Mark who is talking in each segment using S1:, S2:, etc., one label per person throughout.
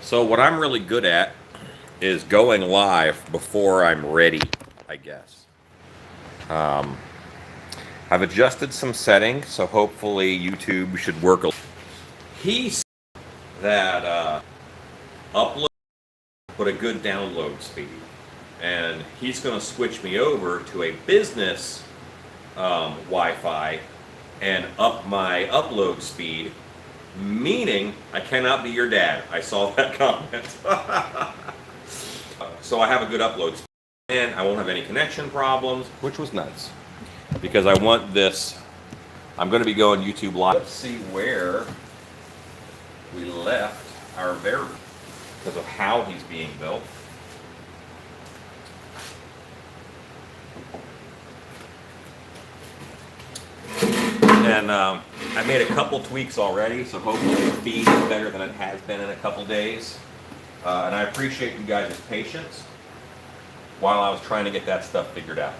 S1: So what I'm really good at is going live before I'm ready, I guess. I've adjusted some settings, so hopefully YouTube should work. He said that upload but a good download speed, and he's going to switch me over to a business Wi-Fi and up my upload speed, meaning I cannot be your dad. I saw that comment. So I have a good upload speed, and I won't have any connection problems, which was nice because I want this. I'm going to be going YouTube live. Let's see where we left our Werewolf because of how he's being built. And I made a couple tweaks already, so hopefully the feed is better than it has been in a couple days. And I appreciate you guys' patience while I was trying to get that stuff figured out.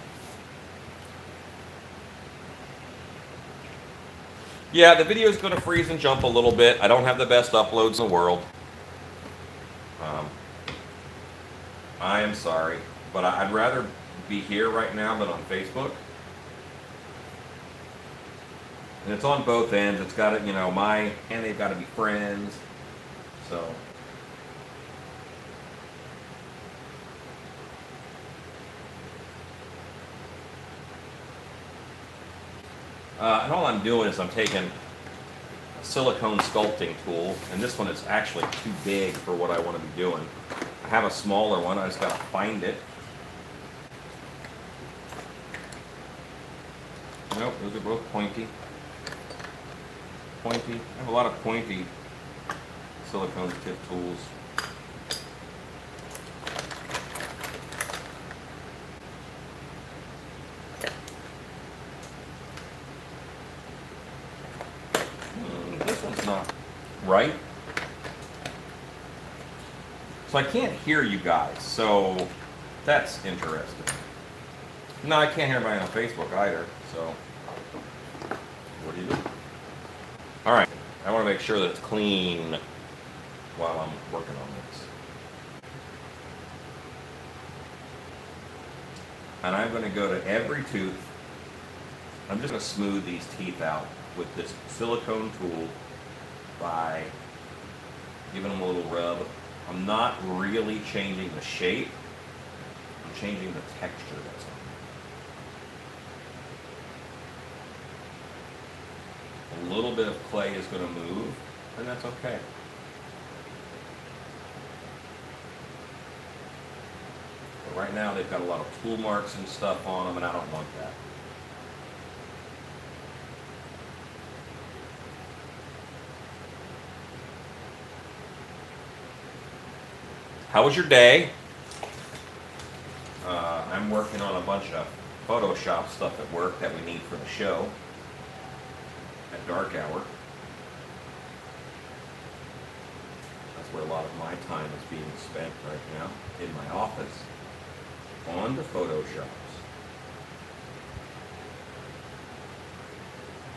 S1: Yeah, the video is going to freeze and jump a little bit. I don't have the best uploads in the world. I am sorry, but I'd rather be here right now than on Facebook. And it's on both ends. It's got to, and they've got to be friends. So. And all I'm doing is I'm taking a silicone sculpting tool, and this one is actually too big for what I want to be doing. I have a smaller one, I just got to find it. Nope, those are both pointy. Pointy. I have a lot of pointy silicone tip tools. This one's not right. So I can't hear you guys, so that's interesting. No, I can't hear anybody on Facebook either, so what do you do? All right, I want to make sure that it's clean while I'm working on this. And I'm going to go to every tooth. I'm just going to smooth these teeth out with this silicone tool by giving them a little rub. I'm not really changing the shape. I'm changing the texture, that's all. A little bit of clay is going to move, and that's okay. But right now they've got a lot of tool marks and stuff on them, and I don't want that. How was your day? I'm working on a bunch of Photoshop stuff at work that we need for the show at dark hour. That's where a lot of my time is being spent right now, in my office, on the Photoshops.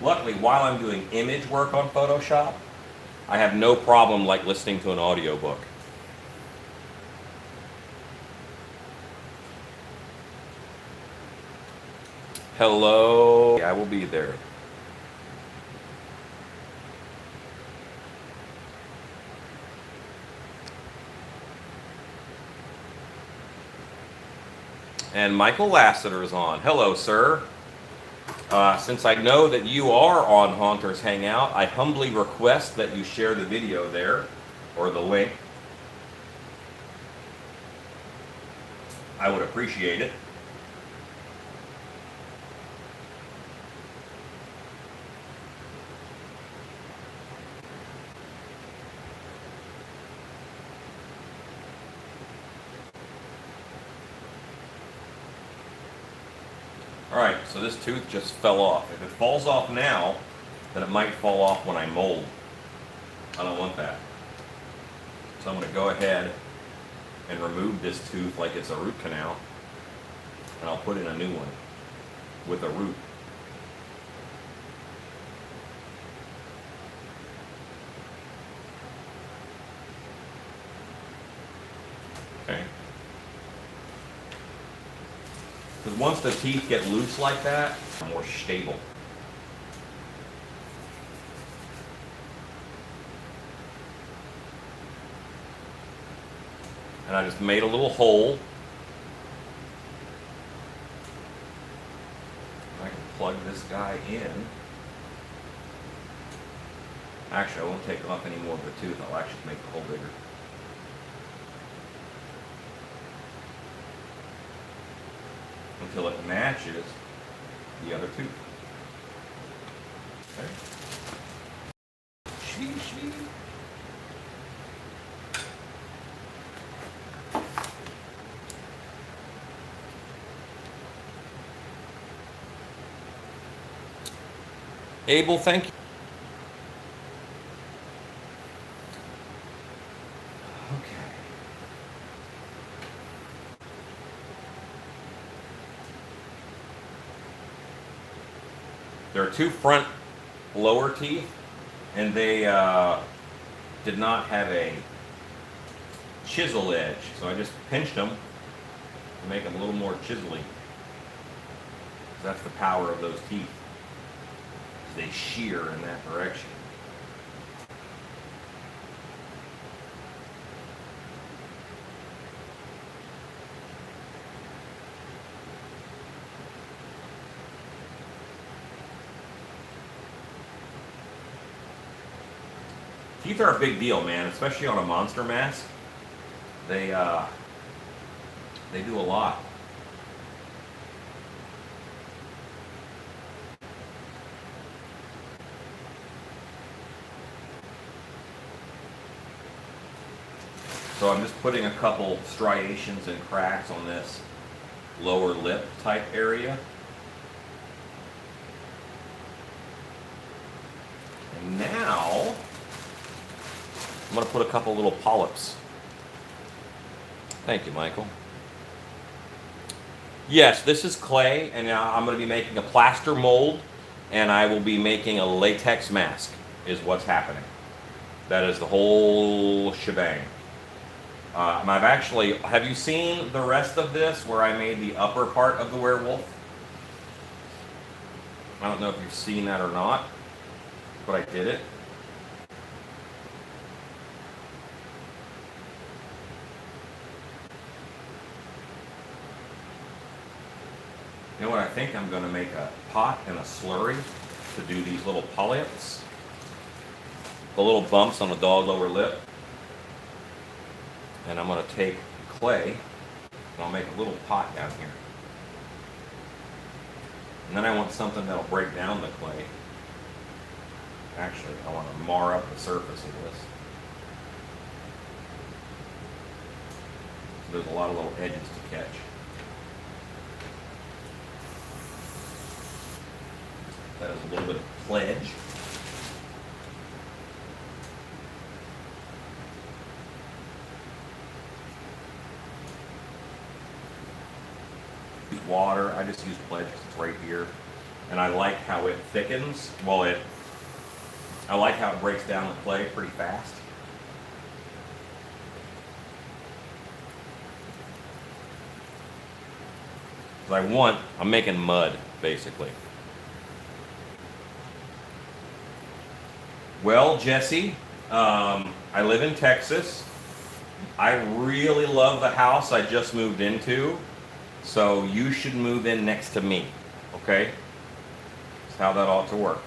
S1: Luckily, while I'm doing image work on Photoshop, I have no problem like listening to an audiobook. Hello, I will be there. And Michael Lassiter is on. Hello, sir. Since I know that you are on Haunters Hangout, I humbly request that you share the video there, or the link. I would appreciate it. Alright, so this tooth just fell off. If it falls off now, then it might fall off when I mold. I don't want that. So I'm going to go ahead and remove this tooth like it's a root canal, and I'll put in a new one with a root. Okay. Because once the teeth get loose like that, they're more stable. And I just made a little hole. I can plug this guy in. Actually, I won't take off any more of the tooth. I'll actually make the hole bigger. Until it matches the other tooth. Okay. Abel, thank you. Okay. There are two front lower teeth, and they did not have a chisel edge, so I just pinched them to make them a little more chiselly. That's the power of those teeth. They shear in that direction. Teeth are a big deal, man, especially on a monster mask. They do a lot. So I'm just putting a couple striations and cracks on this lower lip type area. And now I'm going to put a couple little polyps. Thank you, Michael. Yes, this is clay, and I'm going to be making a plaster mold, and I will be making a latex mask, is what's happening. That is the whole shebang. Have you seen the rest of this where I made the upper part of the werewolf? I don't know if you've seen that or not, but I did it. You know what, I think I'm going to make a pot and a slurry to do these little polyps. The little bumps on the dog lower lip. And I'm going to take clay, and I'll make a little pot down here. And then I want something that'll break down the clay. Actually, I want to mar up the surface of this. So there's a lot of little edges to catch. That is a little bit of pledge. Water. I just use pledge because it's right here, and I like how it thickens. Well, I like how it breaks down the clay pretty fast. I'm making mud basically. Well, Jesse, I live in Texas. I really love the house I just moved into. So you should move in next to me, okay? That's how that ought to work.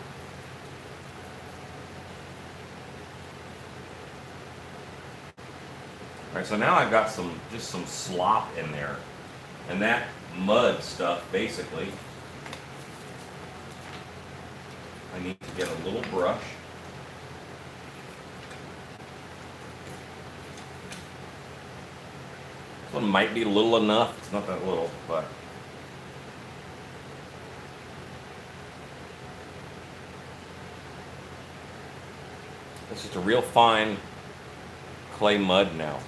S1: All right, so now I've got just some slop in there. And that mud stuff, basically, I need to get a little brush. This one might be little enough. It's not that little, but it's just a real fine clay mud now.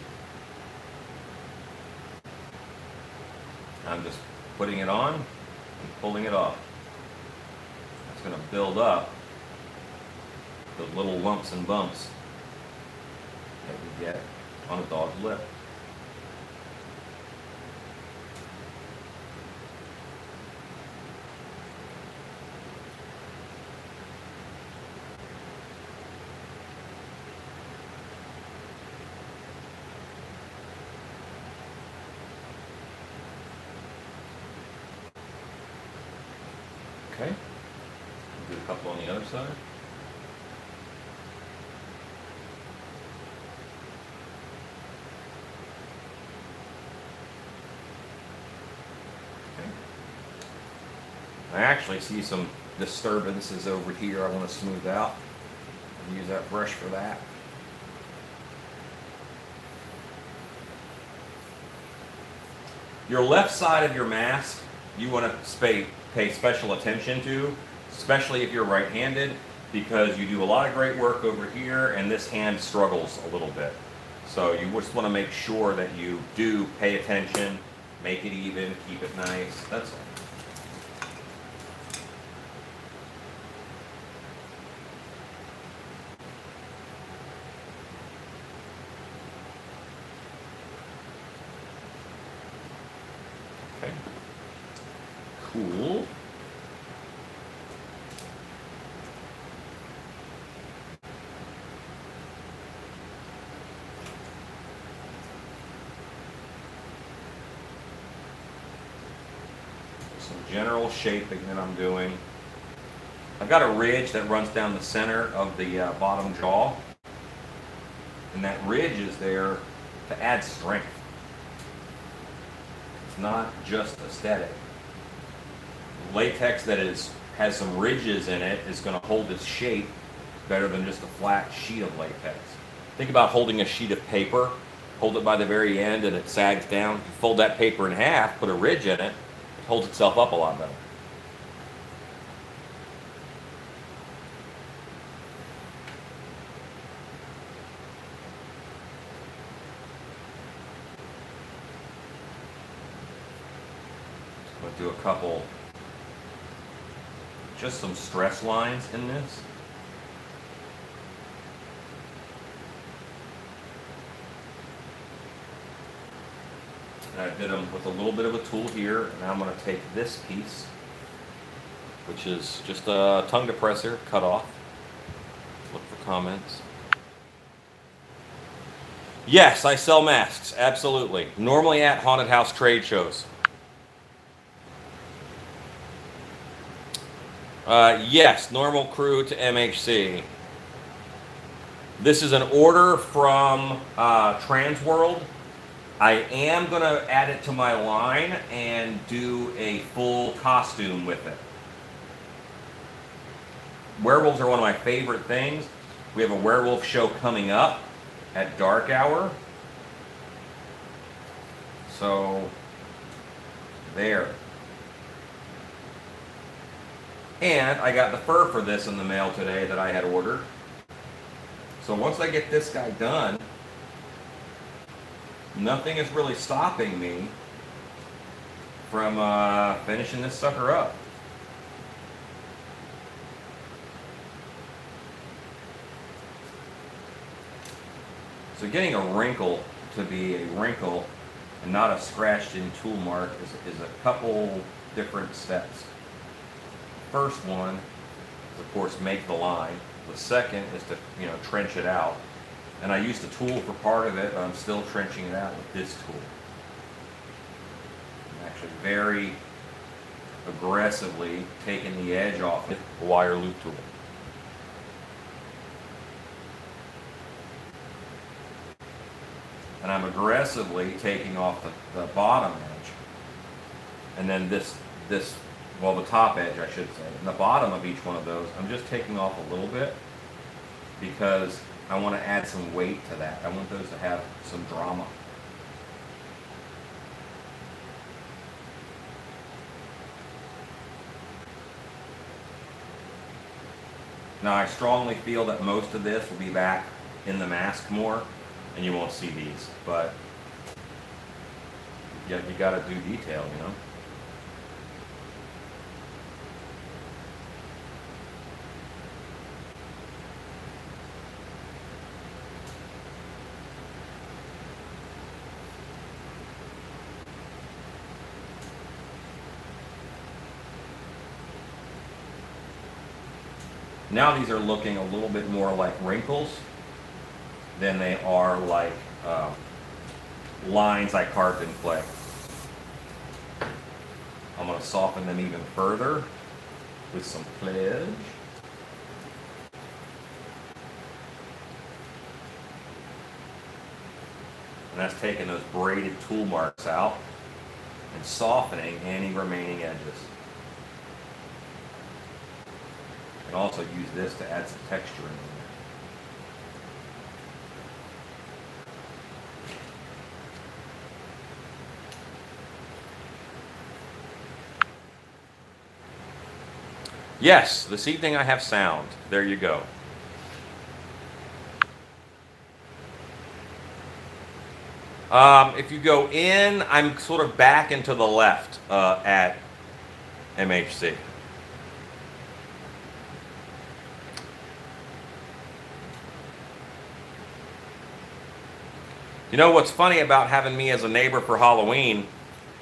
S1: I'm just putting it on and pulling it off. It's going to build up the little lumps and bumps that we get on a dog's lip. Okay. Do a couple on the other side. Okay. I actually see some disturbances over here I want to smooth out. I'll use that brush for that. Your left side of your mask, you want to pay special attention to, especially if you're right-handed, because you do a lot of great work over here and this hand struggles a little bit. So you just want to make sure that you do pay attention, make it even, keep it nice, that's all. Okay. Cool. Some general shaping that I'm doing. I've got a ridge that runs down the center of the bottom jaw, and that ridge is there to add strength. It's not just aesthetic. Latex that has some ridges in it is going to hold its shape better than just a flat sheet of latex. Think about holding a sheet of paper, hold it by the very end and it sags down. You fold that paper in half, put a ridge in it, it holds itself up a lot better. I'm going to do a couple, just some stress lines in this. And I did them with a little bit of a tool here, and now I'm going to take this piece, which is just a tongue depressor, cut off. Look for comments. Yes, I sell masks, absolutely. Normally at haunted house trade shows. Yes, normal crew to MHC. This is an order from Trans World. I am going to add it to my line and do a full costume with it. Werewolves are one of my favorite things. We have a werewolf show coming up at dark hour. So, there. And I got the fur for this in the mail today that I had ordered. So once I get this guy done, nothing is really stopping me from finishing this sucker up. So getting a wrinkle to be a wrinkle and not a scratched in tool mark is a couple different steps. First one is, of course, make the line. The second is to, trench it out. And I used the tool for part of it, but I'm still trenching it out with this tool. I'm actually very aggressively taking the edge off with the wire loop tool. And I'm aggressively taking off the bottom edge. And then the top edge, I should say. And the bottom of each one of those, I'm just taking off a little bit because I want to add some weight to that. I want those to have some drama. Now I strongly feel that most of this will be back in the mask more, and you won't see these, but yeah, you got to do detail, Now these are looking a little bit more like wrinkles than they are like lines I carved in clay. I'm going to soften them even further with some pledge. And that's taking those braided tool marks out and softening any remaining edges. You can also use this to add some texture in there. Yes, this evening I have sound. There you go. If you go in, I'm sort of back and to the left at MHC. You know what's funny about having me as a neighbor for Halloween?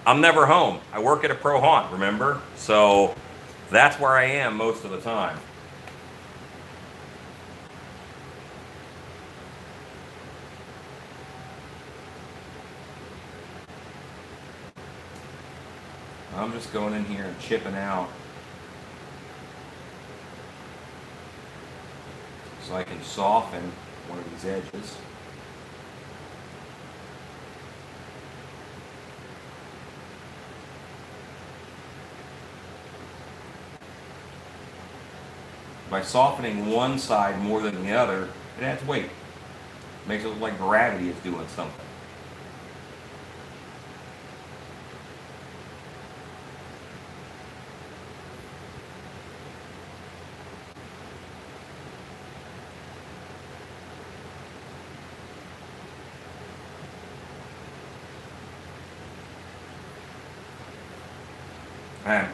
S1: I'm never home. I work at a pro haunt, remember? So that's where I am most of the time. I'm just going in here and chipping out so I can soften one of these edges. By softening one side more than the other, it adds weight. Makes it look like gravity is doing something.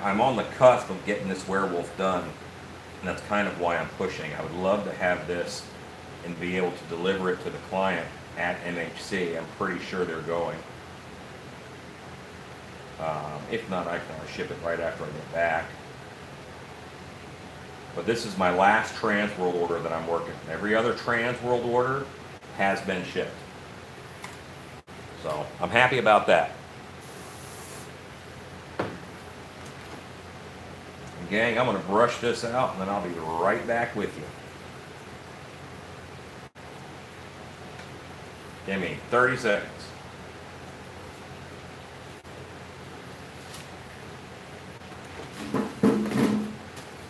S1: I'm on the cusp of getting this werewolf done, and that's kind of why I'm pushing. I would love to have this and be able to deliver it to the client at MHC. I'm pretty sure they're going. If not, I can ship it right after I get back. But this is my last Transworld order that I'm working. Every other Transworld order has been shipped. So I'm happy about that. Gang, I'm going to brush this out and then I'll be right back with you. Give me 30 seconds.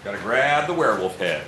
S1: Gotta grab the werewolf head.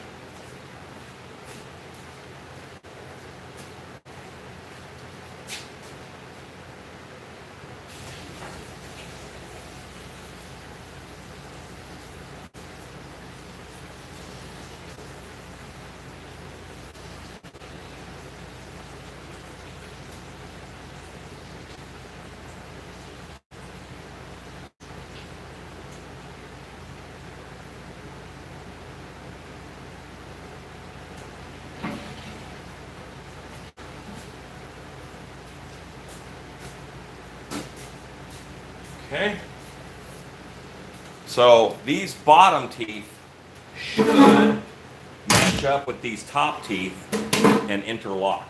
S1: Okay. So these bottom teeth should match up with these top teeth and interlock.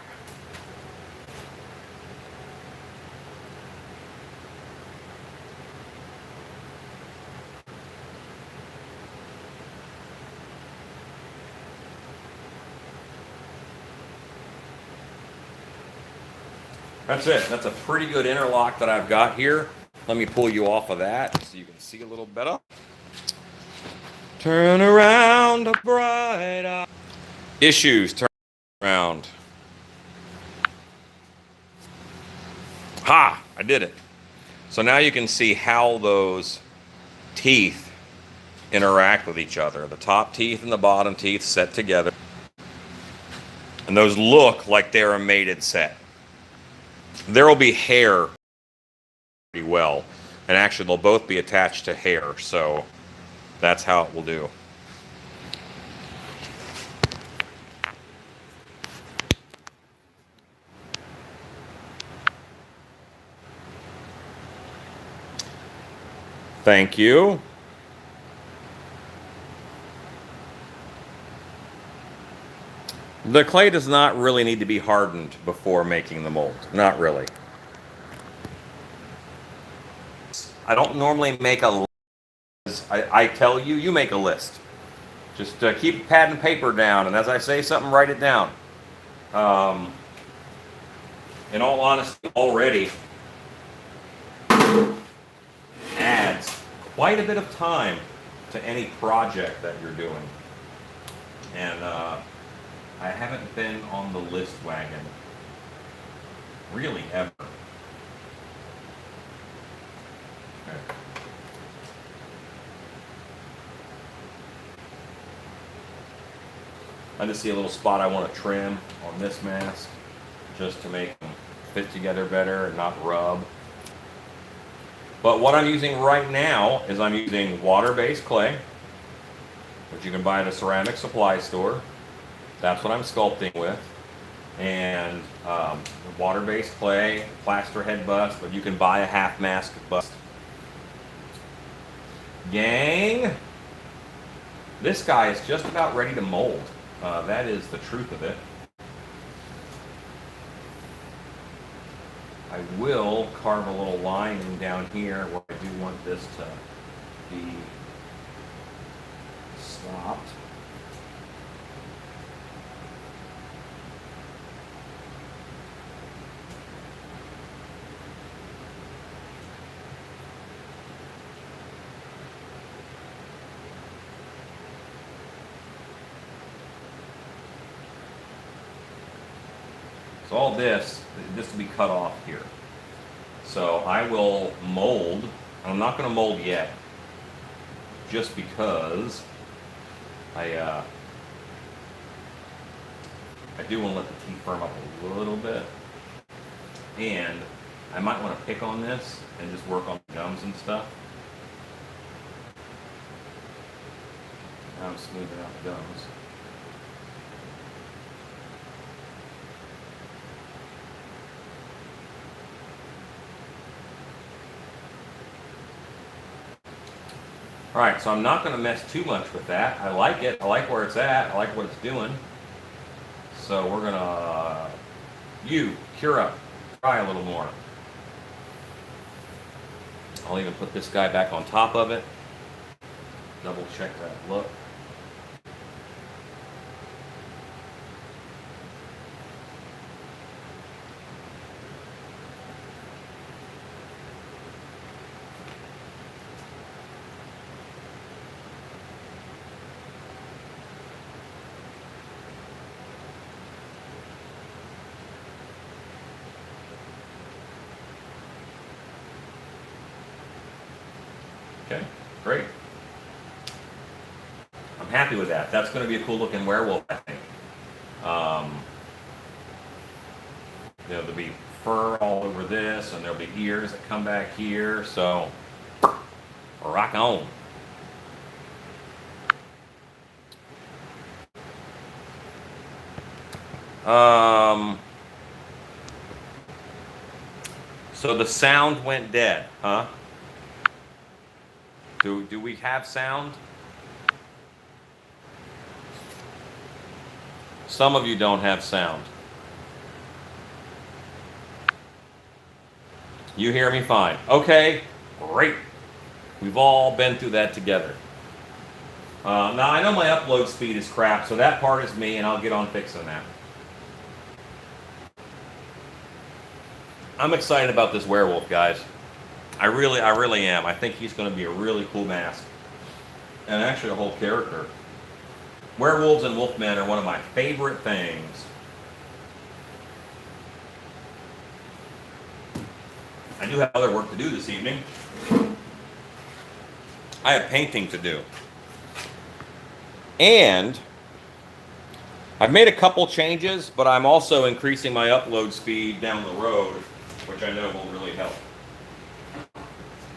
S1: That's it. That's a pretty good interlock that I've got here. Let me pull you off of that so you can see a little better. Turn around, a bright eye. Issues, turn around. Ha! I did it. So now you can see how those teeth interact with each other. The top teeth and the bottom teeth set together. And those look like they're a mated set. There will be hair pretty well. And actually, they'll both be attached to hair. So that's how it will do. Thank you. The clay does not really need to be hardened before making the mold. Not really. I don't normally make a list. I tell you, you make a list. Just keep pad and paper down, and as I say something, write it down. In all honesty, already adds quite a bit of time to any project that you're doing. And I haven't been on the list wagon really ever. Okay. I just see a little spot I want to trim on this mask just to make them fit together better and not rub. But what I'm using right now is I'm using water-based clay, which you can buy at a ceramic supply store. That's what I'm sculpting with. And water-based clay, plaster head bust, but you can buy a half mask bust. Gang, this guy is just about ready to mold. That is the truth of it. I will carve a little lining down here where I do want this to be stopped. So all this will be cut off here. So I will mold. I'm not going to mold yet, just because I do want to let the teeth firm up a little bit, and I might want to pick on this and just work on the gums and stuff. Now I'm smoothing out the gums. All right, so I'm not going to mess too much with that. I like it. I like where it's at. I like what it's doing. So we're going to, cure up, try a little more. I'll even put this guy back on top of it. Double check that look. Okay, great. I'm happy with that. That's going to be a cool looking werewolf, I think. There'll be fur all over this, and there'll be ears that come back here, so rock on. So the sound went dead, huh? Do we have sound? Some of you don't have sound. You hear me fine. Okay, great. We've all been through that together. Now, I know my upload speed is crap, so that part is me, and I'll get on fixing that. I'm excited about this werewolf, guys. I really am. I think he's going to be a really cool mask. And actually a whole character. Werewolves and wolfmen are one of my favorite things. I do have other work to do this evening. I have painting to do. And I've made a couple changes, but I'm also increasing my upload speed down the road, which I know will really help.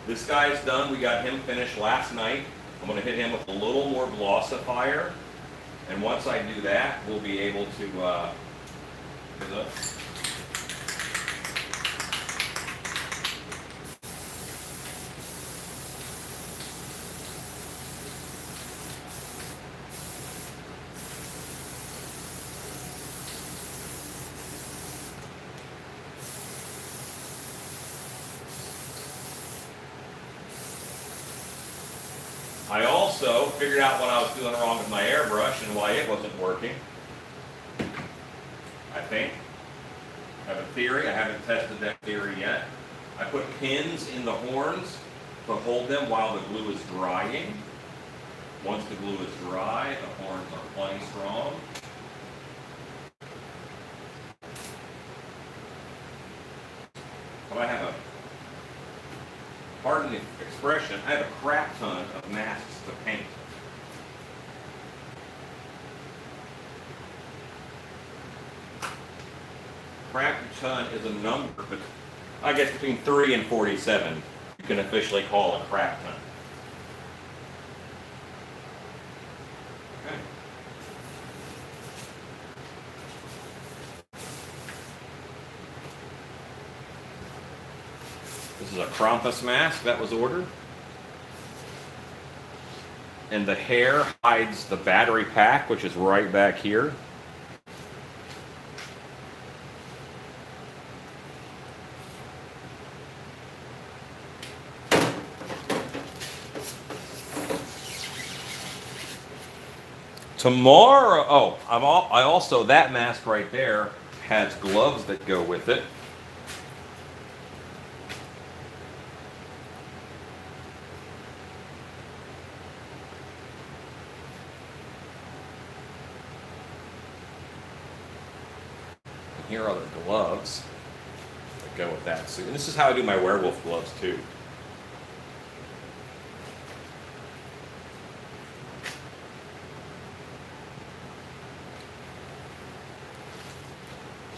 S1: This guy's done. We got him finished last night. I'm going to hit him with a little more glossifier. And once I do that, we'll be able to... I also figured out what I was doing wrong with my airbrush and why it wasn't working. I think. I have a theory. I haven't tested that theory yet. I put pins in the horns to hold them while the glue is drying. Once the glue is dry, the horns are plenty strong. But I have a, pardon the expression, I have a crap ton of masks to paint. Crap ton is a number, but I guess between 30 and 47 you can officially call a crap ton. Okay. This is a Krampus mask that was ordered. And the hair hides the battery pack, which is right back here. Tomorrow, oh, I also, that mask right there has gloves that go with it. Here are the gloves that go with that suit. And this is how I do my werewolf gloves too.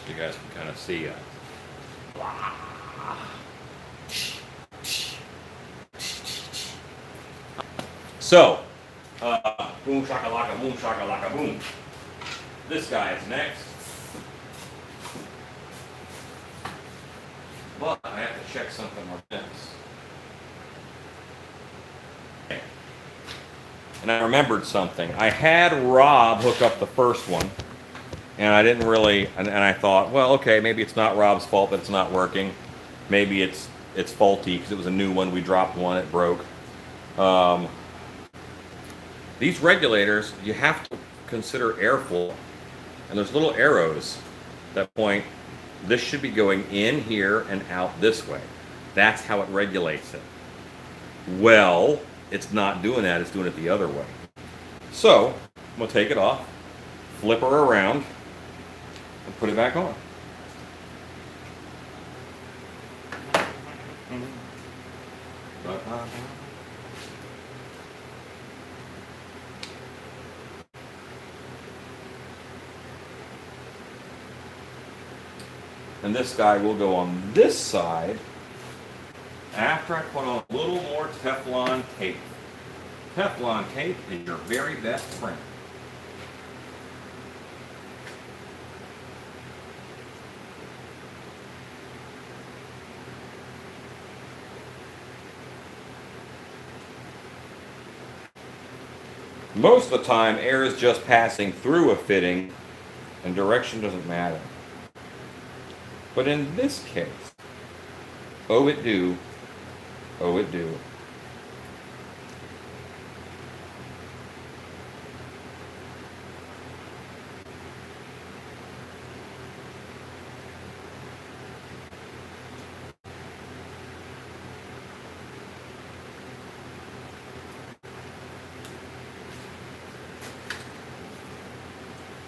S1: So you guys can kind of see So, boom shakalaka boom. This guy is next. But I have to check something on this. Okay. And I remembered something. I had Rob hook up the first one, and I didn't really, and I thought, well, okay, maybe it's not Rob's fault that it's not working. Maybe it's faulty because it was a new one. We dropped one, it broke. These regulators, you have to consider airflow, and there's little arrows that point. This should be going in here and out this way. That's how it regulates it. Well, it's not doing that, it's doing it the other way. So, I'm going to take it off, flip her around, and put it back on. And this guy will go on this side after I put on a little more Teflon tape. Teflon tape is your very best friend. Most of the time, air is just passing through a fitting and direction doesn't matter. But in this case, oh it do, oh it do.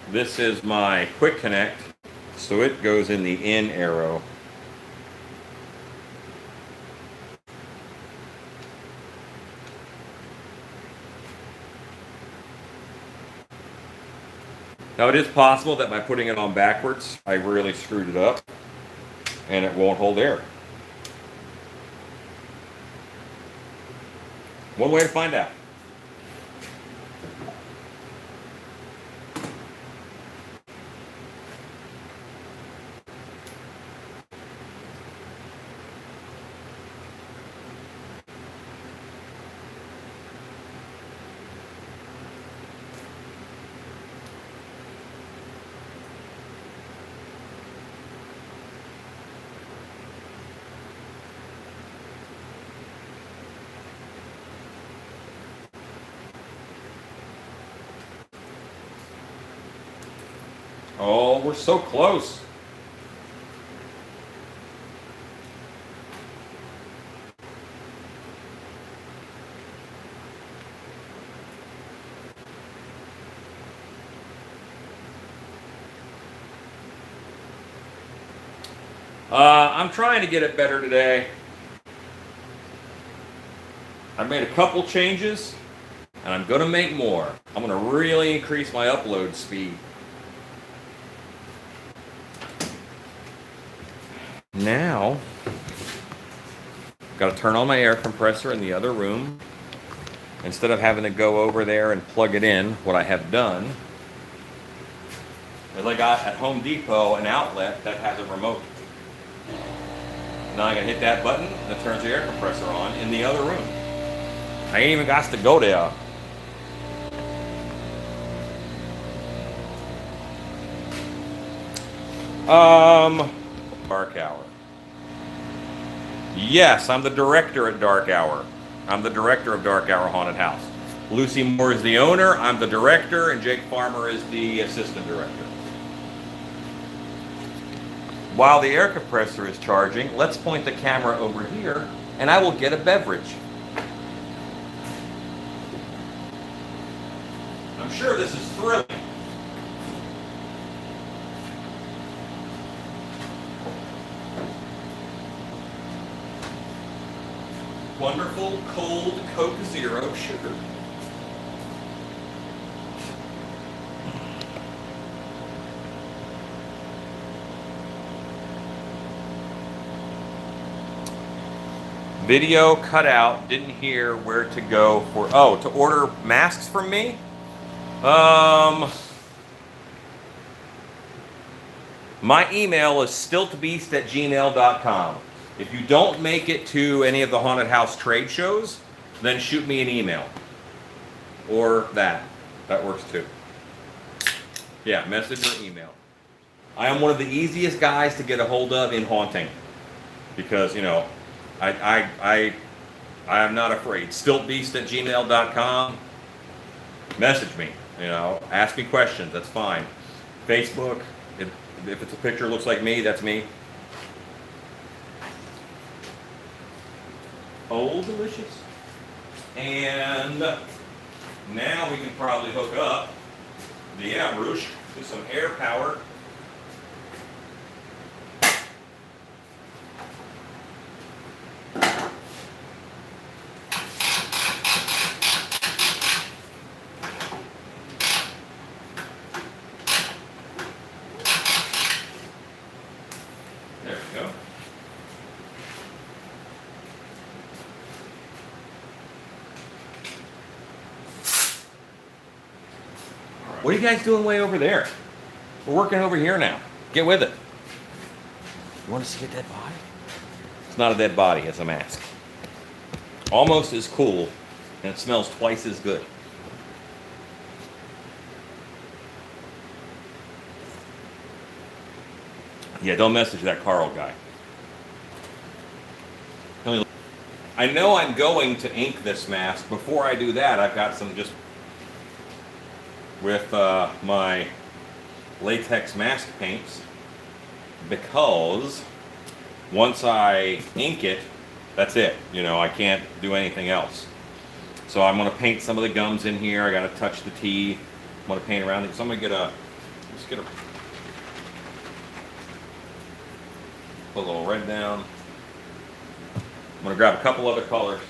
S1: This is my quick connect. So it goes in the in arrow. Now it is possible that by putting it on backwards, I really screwed it up and it won't hold air. One way to find out. Oh, we're so close. I'm trying to get it better today. I made a couple changes, and I'm going to make more. I'm going to really increase my upload speed. Now, got to turn on my air compressor in the other room. Instead of having to go over there and plug it in, what I have done is I got at Home Depot an outlet that has a remote. Now I can hit that button that turns the air compressor on in the other room. I ain't even got to go there. Dark Hour. Yes, I'm the director at Dark Hour. I'm the director of Dark Hour Haunted House. Lucy Moore is the owner, I'm the director, and Jake Farmer is the assistant director. While the air compressor is charging, let's point the camera over here, and I will get a beverage. I'm sure this is thrilling. Wonderful cold Coke Zero sugar. Video cut out, didn't hear where to go for, oh, to order masks from me? My email is stiltbeast@gmail.com. If you don't make it to any of the haunted house trade shows, then shoot me an email. Or that. That works too. Yeah, message or email. I am one of the easiest guys to get a hold of in haunting. Because, you know, I am not afraid. Stiltbeast@gmail.com. Message me. You know, ask me questions. That's fine. Facebook. If it's a picture that looks like me, that's me. Oh, delicious. And now we can probably hook up the airbrush to some air power. There we go. What are you guys doing way over there? We're working over here now. Get with it. You want to see a dead body? It's not a dead body, it's a mask. Almost as cool, and it smells twice as good. Yeah, don't message that Carl guy. I know I'm going to ink this mask. Before I do that, I've got some just with my latex mask paints, because once I ink it, that's it. You know, I can't do anything else. So I'm going to paint some of the gums in here. I got to touch the teeth. I'm going to paint around it. So I'm going to put a little red down. I'm going to grab a couple other colors.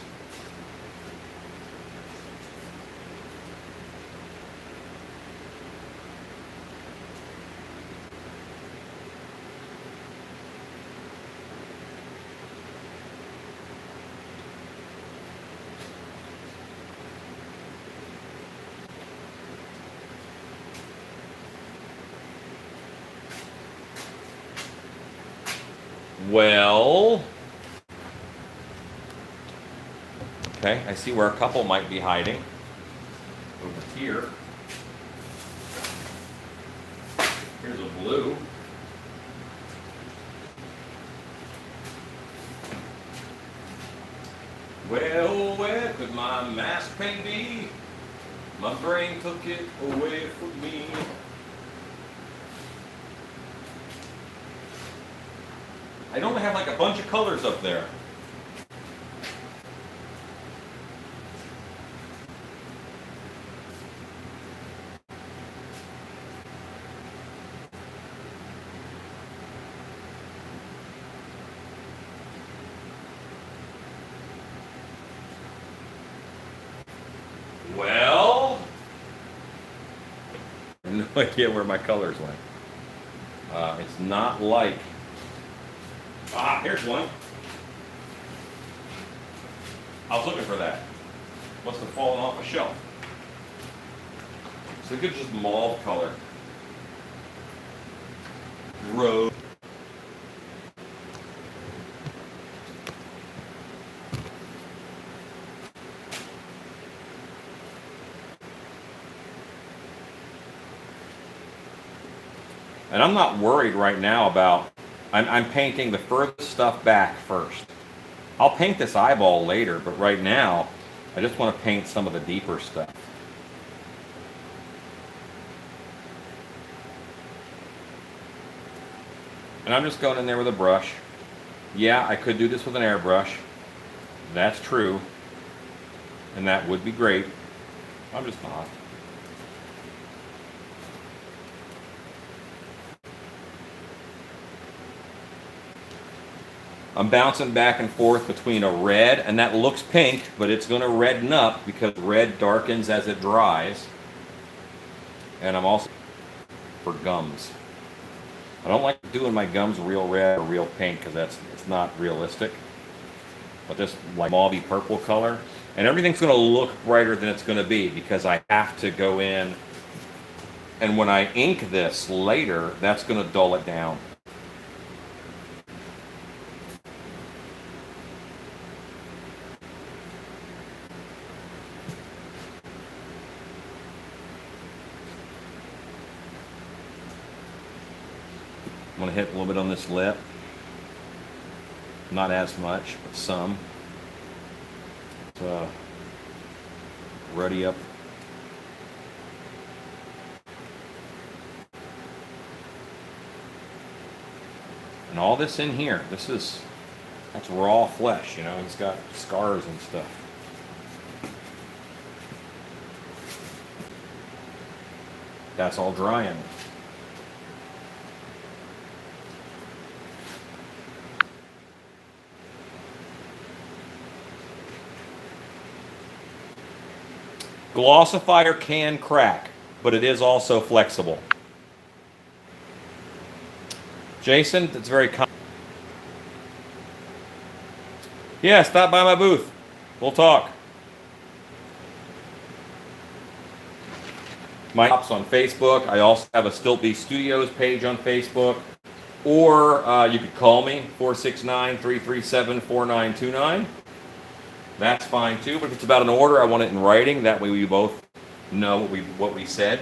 S1: Well, okay, I see where a couple might be hiding. Over here. Here's a blue. Well, where could my mask paint be? My brain took it away from me. I don't have like a bunch of colors up there. Well, I have no idea where my colors went. It's not like, here's one. I was looking for that. Must have fallen off a shelf. So good, just mauve color. Rose. And I'm not worried right now about, I'm painting the furthest stuff back first. I'll paint this eyeball later, but right now, I just want to paint some of the deeper stuff. And I'm just going in there with a brush. Yeah, I could do this with an airbrush. That's true. And that would be great. I'm just not. I'm bouncing back and forth between a red, and that looks pink, but it's going to redden up because red darkens as it dries. And I'm also for gums. I don't like doing my gums real red or real pink because it's not realistic. But this like mauvey purple color, and everything's going to look brighter than it's going to be because I have to go in, and when I ink this later, that's going to dull it down. I'm going to hit a little bit on this lip. Not as much, but some. To ruddy up. And all this in here, that's raw flesh, you know, it's got scars and stuff. That's all drying. Glossifier can crack, but it is also flexible. Jason, that's very kind. Yeah, stop by my booth. We'll talk. My shops on Facebook. I also have a Stiltby Studios page on Facebook. Or you could call me, 469-337-4929. That's fine too, but if it's about an order, I want it in writing. That way we both know what we said.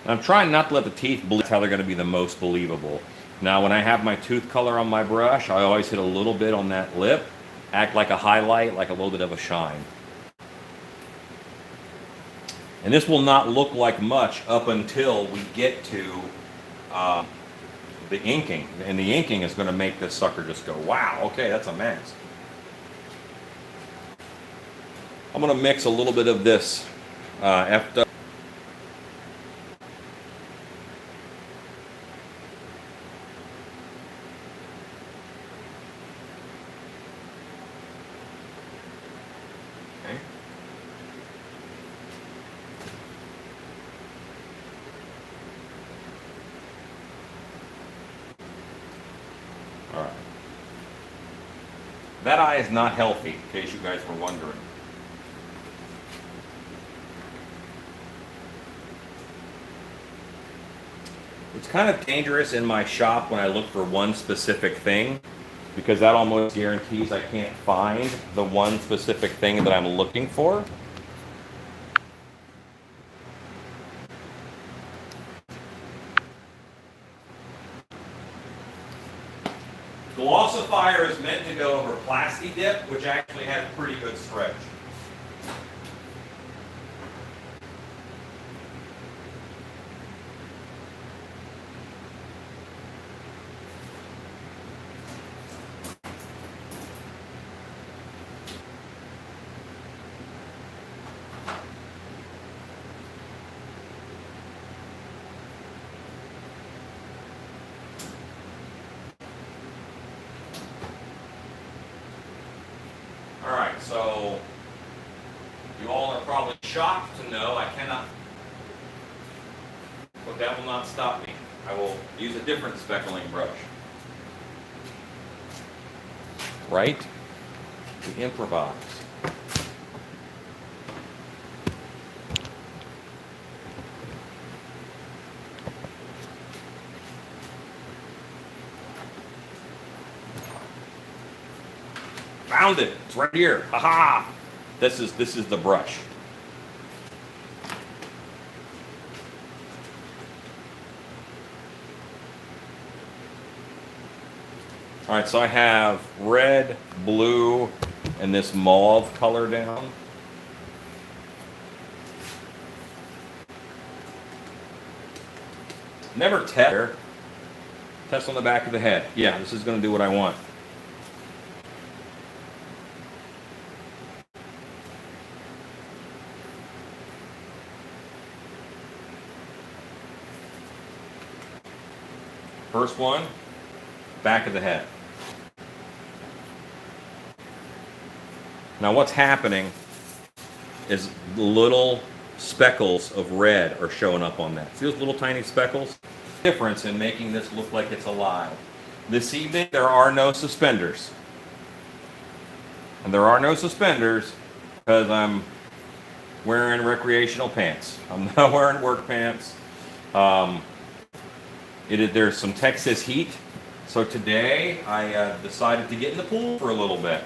S1: I'm trying not to let the teeth bleed. That's how they're going to be the most believable. Now, when I have my tooth color on my brush, I always hit a little bit on that lip, act like a highlight, like a little bit of a shine. And this will not look like much up until we get to the inking. And the inking is going to make this sucker just go, wow, okay, that's a mess. I'm going to mix a little bit of this FW. All right. That eye is not healthy, in case you guys were wondering. It's kind of dangerous in my shop when I look for one specific thing, because that almost guarantees I can't find the one specific thing that I'm looking for. Glossifier is meant to go over Plasti Dip, which actually has pretty good stretch. Alright, so you all are probably shocked to know I cannot, but that will not stop me. I will use a different speckling brush. Right? We improvise. Found it. It's right here. Aha! This is the brush. All right, so I have red, blue, and this mauve color down. Never test. Test on the back of the head. Yeah, this is going to do what I want. First one, back of the head. Now what's happening is little speckles of red are showing up on that. See those little tiny speckles? Difference in making this look like it's alive. This evening there are no suspenders. And there are no suspenders because I'm wearing recreational pants. I'm not wearing work pants. There's some Texas heat, so today I decided to get in the pool for a little bit.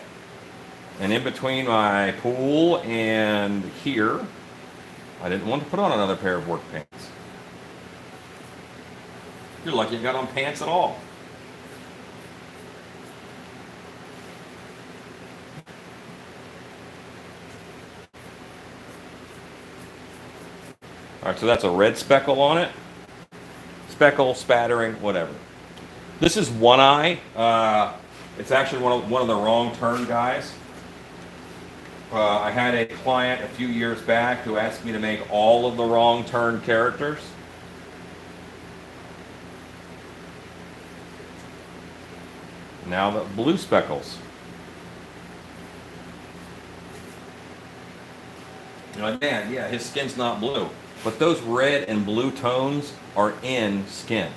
S1: And in between my pool and here, I didn't want to put on another pair of work pants. You're lucky I got on pants at all. All right, so that's a red speckle on it. Speckle, spattering, whatever. This is one eye. It's actually one of the wrong turn guys. I had a client a few years back who asked me to make all of the wrong turn characters. Now the blue speckles. You're like, man, yeah, his skin's not blue. But those red and blue tones are in skin.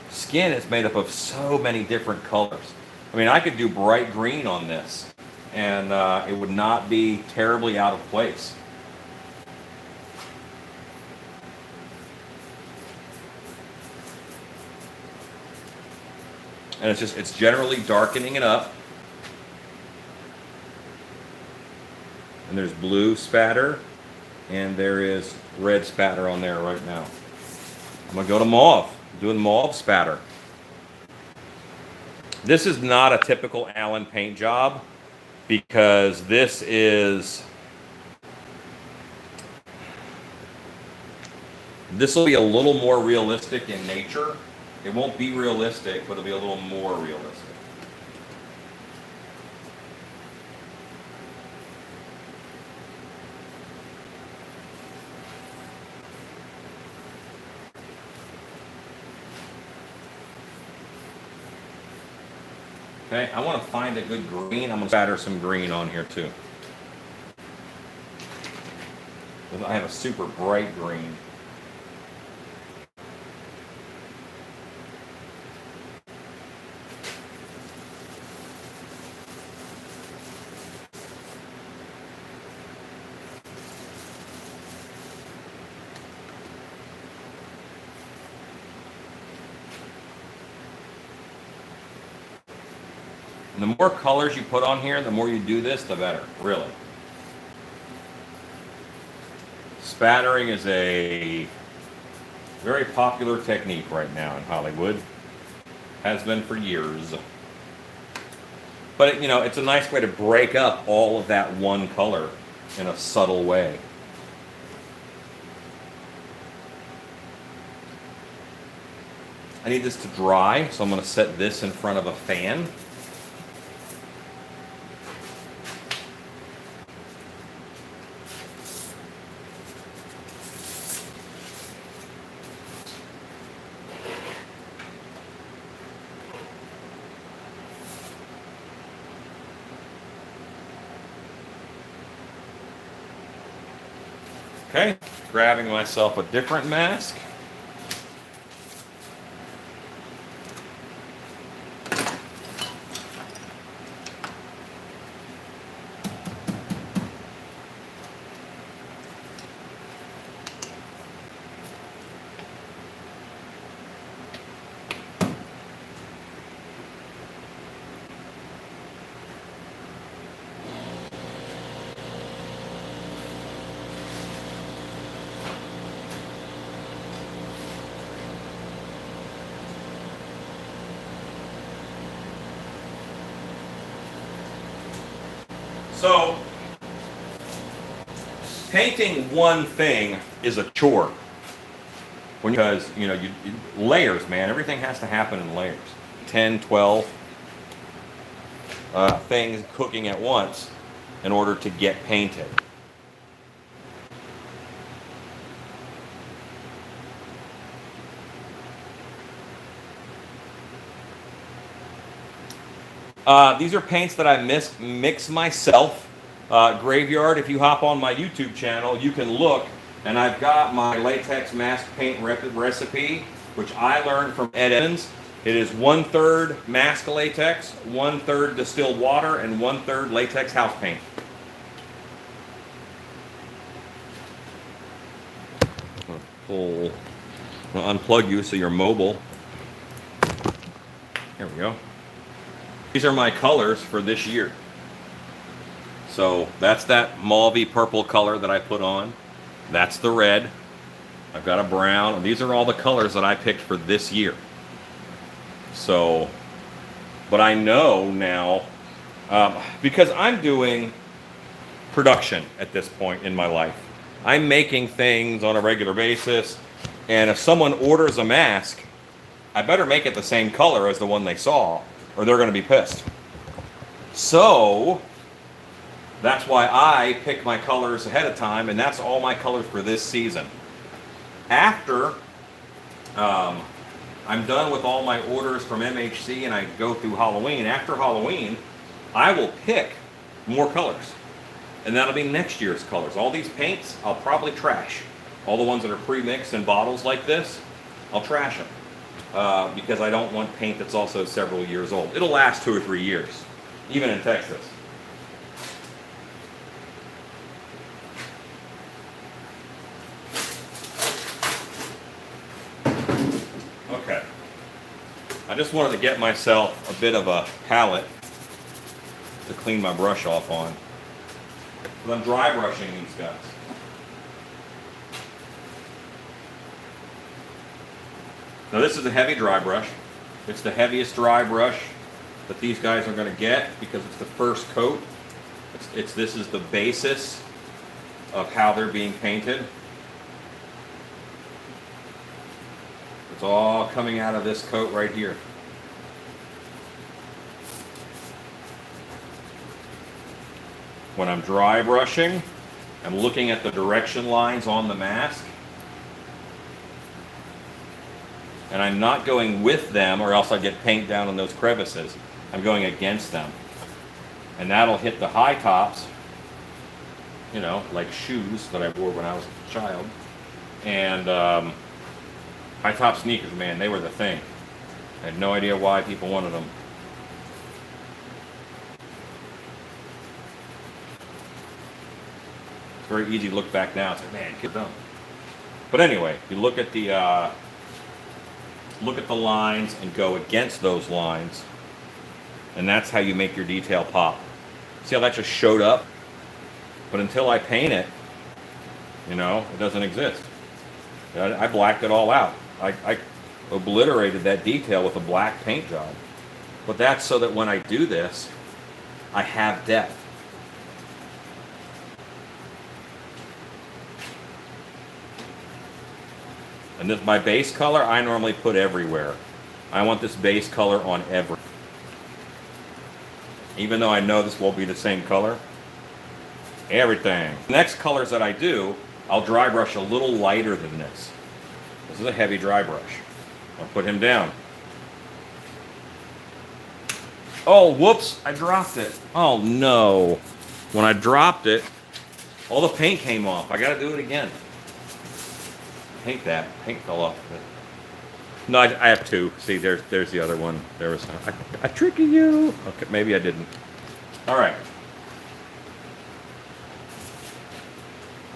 S1: Skin is made up of so many different colors. I mean, I could do bright green on this, and it would not be terribly out of place. And it's generally darkening it up. And there's blue spatter, and there is red spatter on there right now. I'm gonna go to mauve. I'm doing mauve spatter. This is not a typical Allen paint job because this will be a little more realistic in nature. It won't be realistic, but it'll be a little more realistic. Okay, I want to find a good green. I'm going to spatter some green on here too. I have a super bright green. And the more colors you put on here, the more you do this, the better, really. Spattering is a very popular technique right now in Hollywood. Has been for years. But, you know, it's a nice way to break up all of that one color in a subtle way. I need this to dry, so I'm going to set this in front of a fan. Okay, grabbing myself a different mask. So, painting one thing is a chore. Because, you know, layers, man. Everything has to happen in layers. 10, 12 things cooking at once in order to get painted. These are paints that I mix myself. Graveyard, if you hop on my YouTube channel, you can look, and I've got my latex mask paint recipe, which I learned from Ed Evans. It is 1/3 mask latex, 1/3 distilled water, and 1/3 latex house paint. I'll unplug you so you're mobile. There we go. These are my colors for this year. So that's that mauvey purple color that I put on. That's the red. I've got a brown. These are all the colors that I picked for this year. So, but I know now, because I'm doing production at this point in my life. I'm making things on a regular basis, and if someone orders a mask, I better make it the same color as the one they saw, or they're going to be pissed. So that's why I pick my colors ahead of time, and that's all my colors for this season. After I'm done with all my orders from MHC and I go through Halloween, after Halloween, I will pick more colors. And that'll be next year's colors. All these paints, I'll probably trash. All the ones that are pre-mixed in bottles like this, I'll trash them. Because I don't want paint that's also several years old. It'll last 2 or 3 years, even in Texas. Okay. I just wanted to get myself a bit of a palette to clean my brush off on. But I'm dry brushing these guys. Now this is a heavy dry brush. It's the heaviest dry brush that these guys are going to get because it's the first coat. This is the basis of how they're being painted. It's all coming out of this coat right here. When I'm dry brushing, I'm looking at the direction lines on the mask. And I'm not going with them or else I get paint down in those crevices. I'm going against them. And that'll hit the high tops, you know, like shoes that I wore when I was a child. And high top sneakers, man, they were the thing. I had no idea why people wanted them. It's very easy to look back now. It's like, man, kids dumb. But anyway, you look at the lines and go against those lines, And that's how you make your detail pop. See how that just showed up? But until I paint it, you know, it doesn't exist. I blacked it all out. I obliterated that detail with a black paint job. But that's so that when I do this, I have depth. And this, my base color, I normally put everywhere. I want this base color on everything. Even though I know this won't be the same color. Everything. Next colors that I do, I'll dry brush a little lighter than this. This is a heavy dry brush. I'll put him down. Oh, whoops, I dropped it. Oh no. When I dropped it, all the paint came off. I gotta do it again. I hate that. Paint fell off of it. No, I have two. See, there's the other one. There was I tricking you. Okay, maybe I didn't. All right.